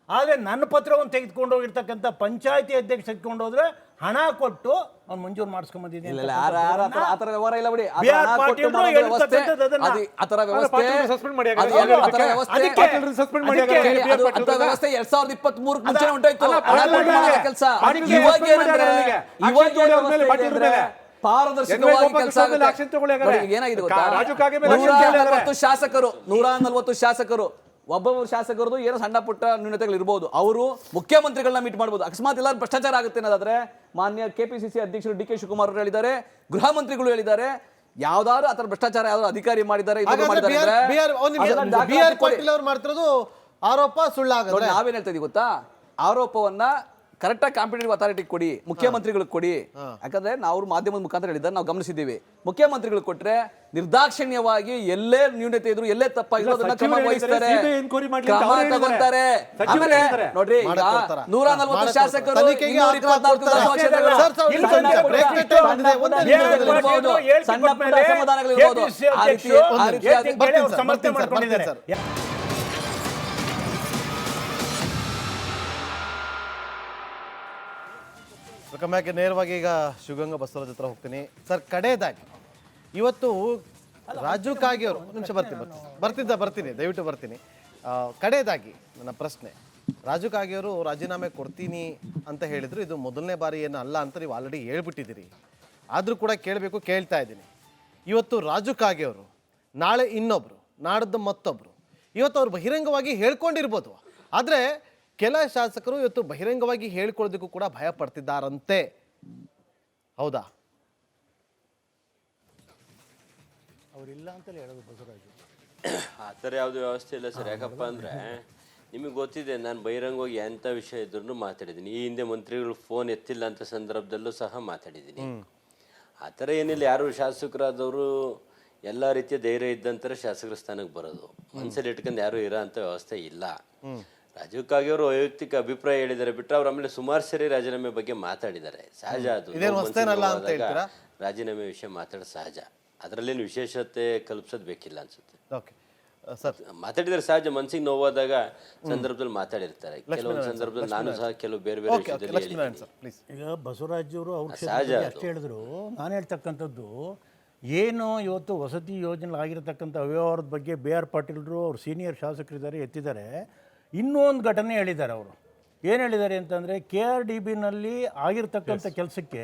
ಆದರೆ ನನ್ನ ಪತ್ರವನ್ನು ತೆಗೆದುಕೊಂಡು ಹೋಗಿರ್ತಕ್ಕಂಥ ಪಂಚಾಯತಿ ಅಧ್ಯಕ್ಷ ತೆಗೆದುಕೊಂಡು ಹೋದ್ರೆ ಹಣ ಕೊಟ್ಟು ಅವ್ನು ಮಂಜೂರು ಮಾಡಿಸ್ಕೊಂಡ್ಬಂದಿದ್ದೀನಿ. ಪಾರದರ್ಶಕವಾಗಿ ಕೆಲಸ ಏನಾಗಿದೆ ಗೊತ್ತಾ, 140 ಶಾಸಕರು ಒಬ್ಬೊಬ್ಬರು ಶಾಸಕರದು ಏನೋ ಸಣ್ಣ ಪುಟ್ಟ ನ್ಯೂನತೆಗಳು ಇರಬಹುದು. ಅವರು ಮುಖ್ಯಮಂತ್ರಿಗಳನ್ನ ಮೀಟ್ ಮಾಡಬಹುದು. ಅಕಸ್ಮಾತ್ ಎಲ್ಲ ಭ್ರಷ್ಟಾಚಾರ ಆಗುತ್ತೆ ಅನ್ನೋದಾದ್ರೆ ಮಾನ್ಯ KPCC ಅಧ್ಯಕ್ಷರು ಡಿ.ಕೆ. ಶಿವಕುಮಾರ್ ಅವರು ಹೇಳಿದ್ದಾರೆ, ಗೃಹ ಮಂತ್ರಿಗಳು ಹೇಳಿದ್ದಾರೆ, ಯಾವ್ದಾದ್ರು ಆತರ ಭ್ರಷ್ಟಾಚಾರ ಯಾವ್ದಾದ್ರು ಅಧಿಕಾರಿ ಮಾಡಿದ್ದಾರೆ ಮಾಡ್ತಿರೋದು ಆರೋಪ ಸುಳ್ಳಾಗುತ್ತೆ. ನಾವೇನ್ ಹೇಳ್ತಾ ಇದೀವಿ ಗೊತ್ತಾ, ಆರೋಪವನ್ನ ಕರೆಕ್ಟಾಗಿ ಕಾಂಪಿಟೇಟಿವ್ ಅಥಾರಿಟಿ ಕೊಡಿ, ಮುಖ್ಯಮಂತ್ರಿಗಳಿಗೆ ಕೊಡಿ. ಯಾಕಂದ್ರೆ ನಾವು ಮಾಧ್ಯಮದ ಮುಖಾಂತರ ಹೇಳಿದ್ದಾರೆ, ನಾವು ಗಮನಿಸಿದ್ದೀವಿ. ಮುಖ್ಯಮಂತ್ರಿಗಳು ಕೊಟ್ರೆ ನಿರ್ದಾಕ್ಷಿಣ್ಯವಾಗಿ ಎಲ್ಲೇ ನ್ಯೂನತೆ ಇದ್ರು, ಎಲ್ಲೇ ತಪ್ಪಾಗಿದ್ರು ಅದನ್ನ ಕ್ರಮ ವಹಿಸ್ತಾರೆ, ಕ್ರಮ ತಗೊಂತಾರೆ. ಆಮೇಲೆ ನೋಡ್ರಿ, ಈಗ 140 ಶಾಸಕರು 244 ಸಣ್ಣ ಪುಟ್ಟ ಅಸಮಾಧಾನಗಳಿರ್ಬೋದು. ಸಮರ್ಥನೆ ಮಾಡ್ಕೊಂಡಿದ್ದಾರೆ. ವೆಲ್ಕಮ್ ನೇರವಾಗಿ ಈಗ ಶಿವಗಂಗಾ ಬಸವರಾಜ್ ಹತ್ರ ಹೋಗ್ತೀನಿ ಸರ್. ಕಡೆಯದಾಗಿ ಇವತ್ತು ರಾಜು ಕಾಗೆಯವರು, ನಿಮಿಷ ಬರ್ತೀನಿ ದಯವಿಟ್ಟು ಬರ್ತೀನಿ. ಕಡೆಯದಾಗಿ ನನ್ನ ಪ್ರಶ್ನೆ, ರಾಜು ಕಾಗೆಯವರು ರಾಜೀನಾಮೆ ಕೊಡ್ತೀನಿ ಅಂತ ಹೇಳಿದ್ರು. ಇದು ಮೊದಲನೇ ಬಾರಿ ಏನು ಅಲ್ಲ ಅಂತ ನೀವು ಆಲ್ರೆಡಿ ಹೇಳ್ಬಿಟ್ಟಿದ್ದೀರಿ. ಆದರೂ ಕೂಡ ಕೇಳಬೇಕು, ಕೇಳ್ತಾ ಇದ್ದೀನಿ. ಇವತ್ತು ರಾಜು ಕಾಗೆಯವರು, ನಾಳೆ ಇನ್ನೊಬ್ಬರು, ನಾಡ್ದು ಮತ್ತೊಬ್ಬರು, ಇವತ್ತು ಅವ್ರು ಬಹಿರಂಗವಾಗಿ ಹೇಳ್ಕೊಂಡಿರ್ಬೋದು. ಆದರೆ ಕೆಲ ಶಾಸಕರು ಇವತ್ತು ಬಹಿರಂಗವಾಗಿ ಹೇಳ್ಕೊಳ್ಳೋದಕ್ಕೂ ಕೂಡ ಭಯ ಪಡ್ತಿದ್ದಾರಂತೆ. ಹೌದಾ? ಅವರಿಲ್ಲ ಅಂತಲೇ ಹೇಳೋದು ಬಸವರಾಜು. ಆ ಥರ ಯಾವುದು ವ್ಯವಸ್ಥೆ ಇಲ್ಲ ಸರ್. ಯಾಕಪ್ಪ ಅಂದರೆ ನಿಮಗೆ ಗೊತ್ತಿದೆ, ನಾನು ಬಹಿರಂಗವಾಗಿ ಎಂಥ ವಿಷಯ ಇದ್ರೂ ಮಾತಾಡಿದ್ದೀನಿ. ಈ ಹಿಂದೆ ಮಂತ್ರಿಗಳು ಫೋನ್ ಎತ್ತಿಲ್ಲ ಅಂತ ಸಂದರ್ಭದಲ್ಲೂ ಸಹ ಮಾತಾಡಿದ್ದೀನಿ. ಆ ಥರ ಏನಿಲ್ಲ. ಯಾರು ಶಾಸಕರಾದವರು ಎಲ್ಲ ರೀತಿಯ ಧೈರ್ಯ ಇದ್ದಂತಾರೆ ಶಾಸಕರ ಸ್ಥಾನಕ್ಕೆ ಬರೋದು. ಮನಸ್ಸಲ್ಲಿ ಇಟ್ಕೊಂಡು ಯಾರು ಇರೋ ಅಂಥ ವ್ಯವಸ್ಥೆ ಇಲ್ಲ. ರಾಜೀವ್ ಕಾಗೆ ಅವರು ವೈಯಕ್ತಿಕ ಅಭಿಪ್ರಾಯ ಹೇಳಿದ್ದಾರೆ ಬಿಟ್ಟರೆ, ಅವ್ರು ಆಮೇಲೆ ಸುಮಾರು ಸರಿ ರಾಜೀನಾಮೆ ಬಗ್ಗೆ ಮಾತಾಡಿದ್ದಾರೆ. ಸಹಜ ಅದು, ರಾಜೀನಾಮೆ ವಿಷಯ ಮಾತಾಡೋದು ಸಹಜ. ಅದರಲ್ಲೇನು ವಿಶೇಷತೆ ಕಲ್ಪಿಸೋದು ಬೇಕಿಲ್ಲ ಅನ್ಸುತ್ತೆ. ಮಾತಾಡಿದರೆ ಸಹಜ, ಮನ್ಸಿಗೆ ನೋವಾದಾಗ ಸಂದರ್ಭದಲ್ಲಿ ಮಾತಾಡಿರ್ತಾರೆ. ಕೆಲವೊಂದು ಸಂದರ್ಭದಲ್ಲಿ ನಾನು ಸಹ ಕೆಲವು ಬೇರೆ ಬೇರೆ ವಿಷಯದಲ್ಲಿ. ಈಗ ಬಸವರಾಜ್ ಅವರು ಅವ್ರ ಅಷ್ಟೇ ಹೇಳಿದ್ರು. ನಾನು ಹೇಳ್ತಕ್ಕಂಥದ್ದು ಏನು, ಇವತ್ತು ವಸತಿ ಯೋಜನೆ ಆಗಿರತಕ್ಕಂಥ ಅವ್ಯವಹಾರದ ಬಗ್ಗೆ ಬಿ.ಆರ್. ಪಾಟೀಲ್ರು ಅವ್ರು ಸೀನಿಯರ್ ಶಾಸಕರಿದ್ದಾರೆ, ಎತ್ತಿದ್ದಾರೆ. ಇನ್ನೂ ಒಂದು ಘಟನೆ ಹೇಳಿದ್ದಾರೆ. ಅವರು ಏನು ಹೇಳಿದ್ದಾರೆ ಅಂತಂದರೆ, KRDBನಲ್ಲಿ ಆಗಿರ್ತಕ್ಕಂಥ ಕೆಲಸಕ್ಕೆ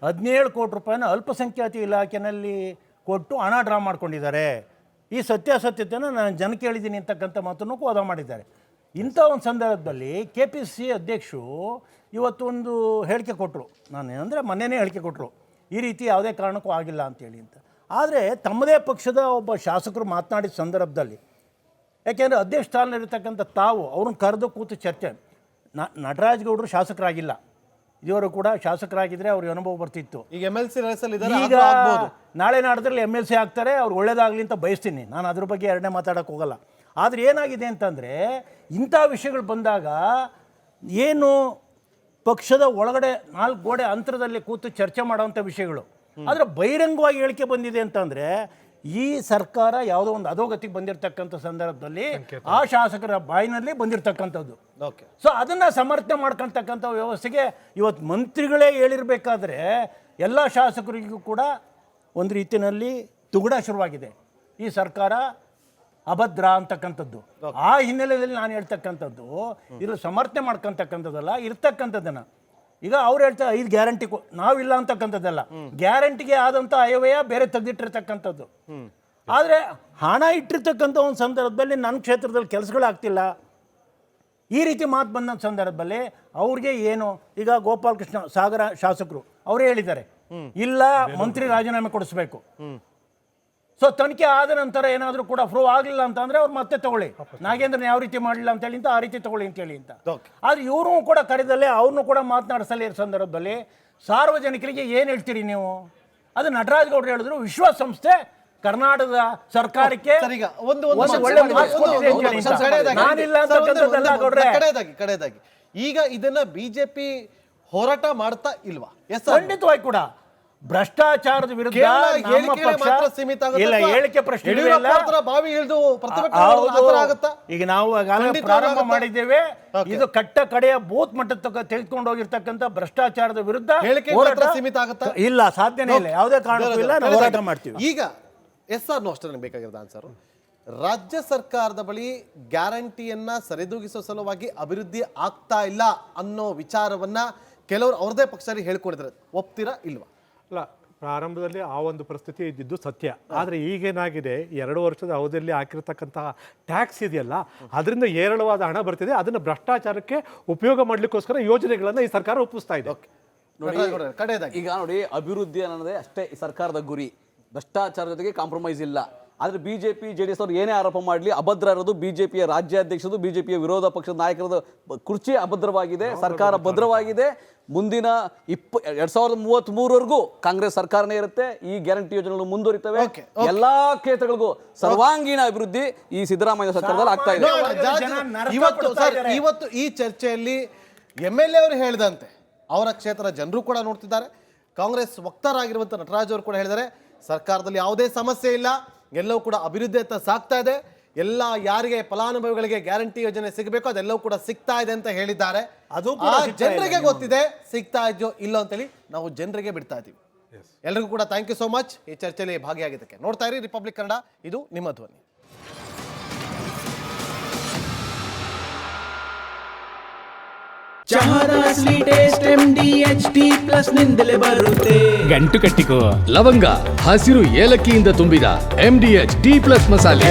17 ಕೋಟಿ ರೂಪಾಯಿನ ಅಲ್ಪಸಂಖ್ಯಾತ ಇಲಾಖೆಯಲ್ಲಿ ಕೊಟ್ಟು ಹಣ ಡ್ರಾ ಮಾಡ್ಕೊಂಡಿದ್ದಾರೆ. ಈ ಸತ್ಯಾಸತ್ಯತೆಯನ್ನು ನಾನು ಜನಕ್ಕೆ ಹೇಳಿದ್ದೀನಿ ಅಂತಕ್ಕಂಥ ಮಾತನ್ನು ವಾದ ಮಾಡಿದ್ದಾರೆ. ಇಂಥ ಒಂದು ಸಂದರ್ಭದಲ್ಲಿ KPCC ಅಧ್ಯಕ್ಷರು ಇವತ್ತು ಒಂದು ಹೇಳಿಕೆ ಕೊಟ್ಟರು. ನಾನು ಅಂದರೆ ಮೊನ್ನೆನೇ ಹೇಳಿಕೆ ಕೊಟ್ಟರು, ಈ ರೀತಿ ಯಾವುದೇ ಕಾರಣಕ್ಕೂ ಆಗಿಲ್ಲ ಅಂತೇಳಿ ಅಂತ. ಆದರೆ ತಮ್ಮದೇ ಪಕ್ಷದ ಒಬ್ಬ ಶಾಸಕರು ಮಾತನಾಡಿದ ಸಂದರ್ಭದಲ್ಲಿ, ಯಾಕೆಂದರೆ ಅಧ್ಯಕ್ಷ ಸ್ಥಾನದಲ್ಲಿರ್ತಕ್ಕಂಥ ತಾವು ಅವ್ರನ್ನ ಕರೆದು ಕೂತು ಚರ್ಚೆ, ನಟರಾಜ್ ಗೌಡರು ಶಾಸಕರಾಗಿಲ್ಲ, ಇವರು ಕೂಡ ಶಾಸಕರಾಗಿದ್ದರೆ ಅವ್ರಿಗೆ ಅನುಭವ ಬರ್ತಿತ್ತು. ಈಗ MLC ಈಗ ನಾಳೆ ನಾಡದ್ರಲ್ಲಿ MLC ಆಗ್ತಾರೆ, ಅವ್ರು ಒಳ್ಳೇದಾಗಲಿ ಅಂತ ಬಯಸ್ತೀನಿ. ನಾನು ಅದ್ರ ಬಗ್ಗೆ ಎರಡನೇ ಮಾತಾಡೋಕ್ಕೆ ಹೋಗಲ್ಲ. ಆದರೆ ಏನಾಗಿದೆ ಅಂತಂದರೆ, ಇಂಥ ವಿಷಯಗಳು ಬಂದಾಗ ಏನು ಪಕ್ಷದ ಒಳಗಡೆ 4 ಗೋಡೆ ಅಂತರದಲ್ಲಿ ಕೂತು ಚರ್ಚೆ ಮಾಡೋವಂಥ ವಿಷಯಗಳು, ಆದರೆ ಬಹಿರಂಗವಾಗಿ ಹೇಳಿಕೆ ಬಂದಿದೆ ಅಂತಂದರೆ, ಈ ಸರ್ಕಾರ ಯಾವುದೋ ಒಂದು ಅಧೋಗತಿಗೆ ಬಂದಿರತಕ್ಕಂಥ ಸಂದರ್ಭದಲ್ಲಿ ಆ ಶಾಸಕರ ಬಾಯಿನಲ್ಲಿ ಬಂದಿರತಕ್ಕಂಥದ್ದು. ಸೊ ಅದನ್ನು ಸಮರ್ಥನೆ ಮಾಡ್ಕೊಳ್ತಕ್ಕಂಥ ವ್ಯವಸ್ಥೆಗೆ ಇವತ್ತು ಮಂತ್ರಿಗಳೇ ಹೇಳಿರಬೇಕಾದ್ರೆ ಎಲ್ಲ ಶಾಸಕರಿಗೂ ಕೂಡ ಒಂದು ರೀತಿಯಲ್ಲಿ ತುಗುಡ ಶುರುವಾಗಿದೆ. ಈ ಸರ್ಕಾರ ಅಭದ್ರ ಅಂತಕ್ಕಂಥದ್ದು. ಆ ಹಿನ್ನೆಲೆಯಲ್ಲಿ ನಾನು ಹೇಳ್ತಕ್ಕಂಥದ್ದು, ಇದು ಸಮರ್ಥನೆ ಮಾಡ್ಕೊಳ್ತಕ್ಕಂಥದ್ದಲ್ಲ, ಇರ್ತಕ್ಕಂಥದ್ದನ್ನು. ಈಗ ಅವ್ರು ಹೇಳ್ತಾರೆ 5 ಗ್ಯಾರಂಟಿ ನಾವಿಲ್ಲ ಅಂತಕ್ಕಂಥದ್ದಲ್ಲ, ಗ್ಯಾರಂಟಿಗೆ ಆದಂಥ ಅಯವ್ಯಯ ಬೇರೆ ತೆಗೆದಿಟ್ಟಿರ್ತಕ್ಕಂಥದ್ದು. ಆದರೆ ಹಣ ಇಟ್ಟಿರ್ತಕ್ಕಂಥ ಒಂದು ಸಂದರ್ಭದಲ್ಲಿ ನನ್ನ ಕ್ಷೇತ್ರದಲ್ಲಿ ಕೆಲಸಗಳಾಗ್ತಿಲ್ಲ, ಈ ರೀತಿ ಮಾತು ಬಂದ ಸಂದರ್ಭದಲ್ಲಿ ಅವ್ರಿಗೆ ಏನು, ಈಗ ಗೋಪಾಲಕೃಷ್ಣ ಸಾಗರ ಶಾಸಕರು ಅವರೇ ಹೇಳಿದ್ದಾರೆ, ಇಲ್ಲ ಮಂತ್ರಿ ರಾಜೀನಾಮೆ ಕೊಡಿಸ್ಬೇಕು. ಸೊ ತನಿಖೆ ಆದ ನಂತರ ಏನಾದರೂ ಕೂಡ ಪ್ರೂವ್ ಆಗಲಿಲ್ಲ ಅಂತಂದರೆ ಅವ್ರು ಮತ್ತೆ ತಗೊಳ್ಳಿ, ನಾಗೇಂದ್ರನ ಯಾವ ರೀತಿ ಮಾಡಲಿಲ್ಲ ಅಂತೇಳಿ ಅಂತ, ಆ ರೀತಿ ತಗೊಳ್ಳಿ ಅಂತೇಳಿ ಅಂತ. ಆದರೆ ಇವರು ಕೂಡ ಕರೆದಲ್ಲೇ ಅವ್ರನ್ನೂ ಕೂಡ ಮಾತನಾಡಿಸಲಿ ಸಂದರ್ಭದಲ್ಲಿ ಸಾರ್ವಜನಿಕರಿಗೆ ಏನು ಹೇಳ್ತೀರಿ ನೀವು? ಅದು ನಟರಾಜ್ ಗೌಡರು ಹೇಳಿದ್ರು, ವಿಶ್ವಾಸಸಂಸ್ಥೆ ಕರ್ನಾಟಕದ ಸರ್ಕಾರಕ್ಕೆ ಸರ್, ಈಗ ಒಂದು ಒಂದು ಒಳ್ಳೆ ಮಾರ್ಕ್ಸ್ ಕೊಟ್ಟಿದೆ ಅಂತ ಹೇಳಿ ಅಂತ. ನಾನಿಲ್ಲ ಅಂತಕ್ಕಂಥದ್ದಲ್ಲ ಗೌಡ್ರೆ. ಕಡೆಯದಾಗಿ ಈಗ ಇದನ್ನ ಬಿಜೆಪಿ ಹೋರಾಟ ಮಾಡ್ತಾ ಇಲ್ವಾ? ಎಸ್ ಖಂಡಿತವಾಗಿ ಕೂಡ ಭ್ರಷ್ಟಾಚಾರದ ವಿರುದ್ಧ ಕೇವಲ ನಮ್ಮ ಹೇಳಿಕೆಗೆ ಪಕ್ಷ ಮಾತ್ರ ಸೀಮಿತ ಆಗುತ್ತಾ? ಇಲ್ಲ, ಹೇಳಿಕೆ ಪ್ರಶ್ನೆ ಇಲ್ಲ. ಯಡಿಯೂರಪ್ಪ ಹತ್ರ ಬಾವಿ ಇಳಿದು ಪ್ರತಿಭಟನೆ ಹೌದು. ಮಾಡೋದು ಆ ಥರ ಆಗುತ್ತಾ? ಈಗ ನಾವು ಈಗಾಗಲೇ ಖಂಡಿತವಾಗ್ಲೂ ಪ್ರಾರಂಭ ಆಗುತ್ತಾ? ಮಾಡಿದ್ದೇವೆ. Okay. ಇದು ಕಟ್ಟ ಕಡೆಯ ಬೂತ್ ಮಟ್ಟದ ತೆಗೆದುಕೊಂಡು ಹೋಗಿರ್ತಕ್ಕಂಥ ಭ್ರಷ್ಟಾಚಾರದ ವಿರುದ್ಧ ಹೇಳಿಕೆಗೆ ಹೋರಾಟ ಮಾತ್ರ ಸೀಮಿತ ಆಗುತ್ತಾ? ಇಲ್ಲ, ಸಾಧ್ಯನೇ ಇಲ್ಲ. ಯಾವುದೇ ಕಾರಣಕ್ಕೂ ಇಲ್ಲ, ನಾವು ಹೋರಾಟ ಮಾಡ್ತೀವಿ. ಈಗ ಎಸ್ ಆರ್ ನೋ ಅಷ್ಟೇ ನನಗೆ ಬೇಕಾಗಿರೋದು ಆನ್ಸರ್. ರಾಜ್ಯ ಸರ್ಕಾರದ ಬಳಿ ಗ್ಯಾರಂಟಿಯನ್ನ ಸರಿದೂಗಿಸುವ ಸಲುವಾಗಿ ಅಭಿವೃದ್ಧಿ ಆಗ್ತಾ ಇಲ್ಲ ಅನ್ನೋ ವಿಚಾರವನ್ನ ಕೆಲವರು ಅವ್ರದೇ ಪಕ್ಷದಲ್ಲಿ ಹೇಳ್ಕೊಂಡಿದ್ದಾರೆ. ಒಪ್ತೀರಾ ಇಲ್ವಾ? ಅಲ್ಲ, ಪ್ರಾರಂಭದಲ್ಲಿ ಆ ಒಂದು ಪರಿಸ್ಥಿತಿ ಇದ್ದಿದ್ದು ಸತ್ಯ. ಆದರೆ ಈಗೇನಾಗಿದೆ, 2 ವರ್ಷದ ಅವಧಿಯಲ್ಲಿ ಹಾಕಿರ್ತಕ್ಕಂತಹ ಟ್ಯಾಕ್ಸ್ ಇದೆಯಲ್ಲ, ಅದರಿಂದ ಏರಳವಾದ ಹಣ ಬರ್ತಿದೆ. ಅದನ್ನು ಭ್ರಷ್ಟಾಚಾರಕ್ಕೆ ಉಪಯೋಗ ಮಾಡಲಿಕ್ಕೋಸ್ಕರ ಯೋಜನೆಗಳನ್ನು ಈ ಸರ್ಕಾರ ರೂಪಿಸ್ತಾ ಇದೆ. ಕಡೆಯದಾಗಿ ಈಗ ನೋಡಿ, ಅಭಿವೃದ್ಧಿ ಅನ್ನೋದೇ ಅಷ್ಟೇ ಈ ಸರ್ಕಾರದ ಗುರಿ. ಭ್ರಷ್ಟಾಚಾರ ಜೊತೆಗೆ ಕಾಂಪ್ರಮೈಸ್ ಇಲ್ಲ. ಆದರೆ ಬಿಜೆಪಿ JDS ಅವರು ಏನೇ ಆರೋಪ ಮಾಡಲಿ, ಅಭದ್ರ ಇರೋದು ಬಿಜೆಪಿಯ ರಾಜ್ಯಾಧ್ಯಕ್ಷರು, ಬಿಜೆಪಿಯ ವಿರೋಧ ಪಕ್ಷದ ನಾಯಕರದ ಕುರ್ಚಿ ಅಭದ್ರವಾಗಿದೆ, ಸರ್ಕಾರ ಭದ್ರವಾಗಿದೆ. ಮುಂದಿನ 2033ವರೆಗೂ ಕಾಂಗ್ರೆಸ್ ಸರ್ಕಾರನೇ ಇರುತ್ತೆ. ಈ ಗ್ಯಾರಂಟಿ ಯೋಜನೆಗಳು ಮುಂದುವರಿತವೆ. ಎಲ್ಲಾ ಕ್ಷೇತ್ರಗಳಿಗೂ ಸರ್ವಾಂಗೀಣ ಅಭಿವೃದ್ಧಿ ಈ ಸಿದ್ದರಾಮಯ್ಯ ಸರ್ಕಾರದಲ್ಲಿ ಆಗ್ತಾ ಇದೆ. ಇವತ್ತು ಈ ಚರ್ಚೆಯಲ್ಲಿ MLA ಅವರು ಹೇಳಿದಂತೆ ಅವರ ಕ್ಷೇತ್ರ ಜನರು ಕೂಡ ನೋಡ್ತಿದ್ದಾರೆ. ಕಾಂಗ್ರೆಸ್ ವಕ್ತಾರರಾಗಿರುವಂಥ ನಟರಾಜ್ ಅವರು ಕೂಡ ಹೇಳಿದ್ದಾರೆ, ಸರ್ಕಾರದಲ್ಲಿ ಯಾವುದೇ ಸಮಸ್ಯೆ ಇಲ್ಲ, ಎಲ್ಲವೂ ಕೂಡ ಅಭಿವೃದ್ಧಿ ಅಂತ ಸಾಗ್ತಾ ಇದೆ. ಎಲ್ಲ ಯಾರಿಗೆ ಫಲಾನುಭವಿಗಳಿಗೆ ಗ್ಯಾರಂಟಿ ಯೋಜನೆ ಸಿಗಬೇಕು ಅದೆಲ್ಲವೂ ಕೂಡ ಸಿಗ್ತಾ ಇದೆ ಅಂತ ಹೇಳಿದ್ದಾರೆ. ಅದು ಜನರಿಗೆ ಗೊತ್ತಿದೆ ಸಿಗ್ತಾ ಇದೆಯೋ ಇಲ್ಲೋ ಅಂತೇಳಿ ನಾವು ಜನರಿಗೆ ಬಿಡ್ತಾ ಇದ್ದೀವಿ. ಎಲ್ರಿಗೂ ಕೂಡ ಥ್ಯಾಂಕ್ ಯು ಸೋ ಮಚ್ ಈ ಚರ್ಚೆಯಲ್ಲಿ ಭಾಗಿಯಾಗಿದ್ದಕ್ಕೆ. ನೋಡ್ತಾ ಇರಿ ರಿಪಬ್ಲಿಕ್ ಕನ್ನಡ, ಇದು ನಿಮ್ಮ ಧ್ವನಿ. ಚಹಾದ ಸ್ವೀಟ್ ಟೇಸ್ಟ್ MDHD+ ನಿಂದಲೇ ಬರುತ್ತೆ. ಗಂಟು ಕಟ್ಟಿಕೋ ಲವಂಗ, ಹಸಿರು ಏಲಕ್ಕಿಯಿಂದ ತುಂಬಿದ MDHD+ ಮಸಾಲೆ.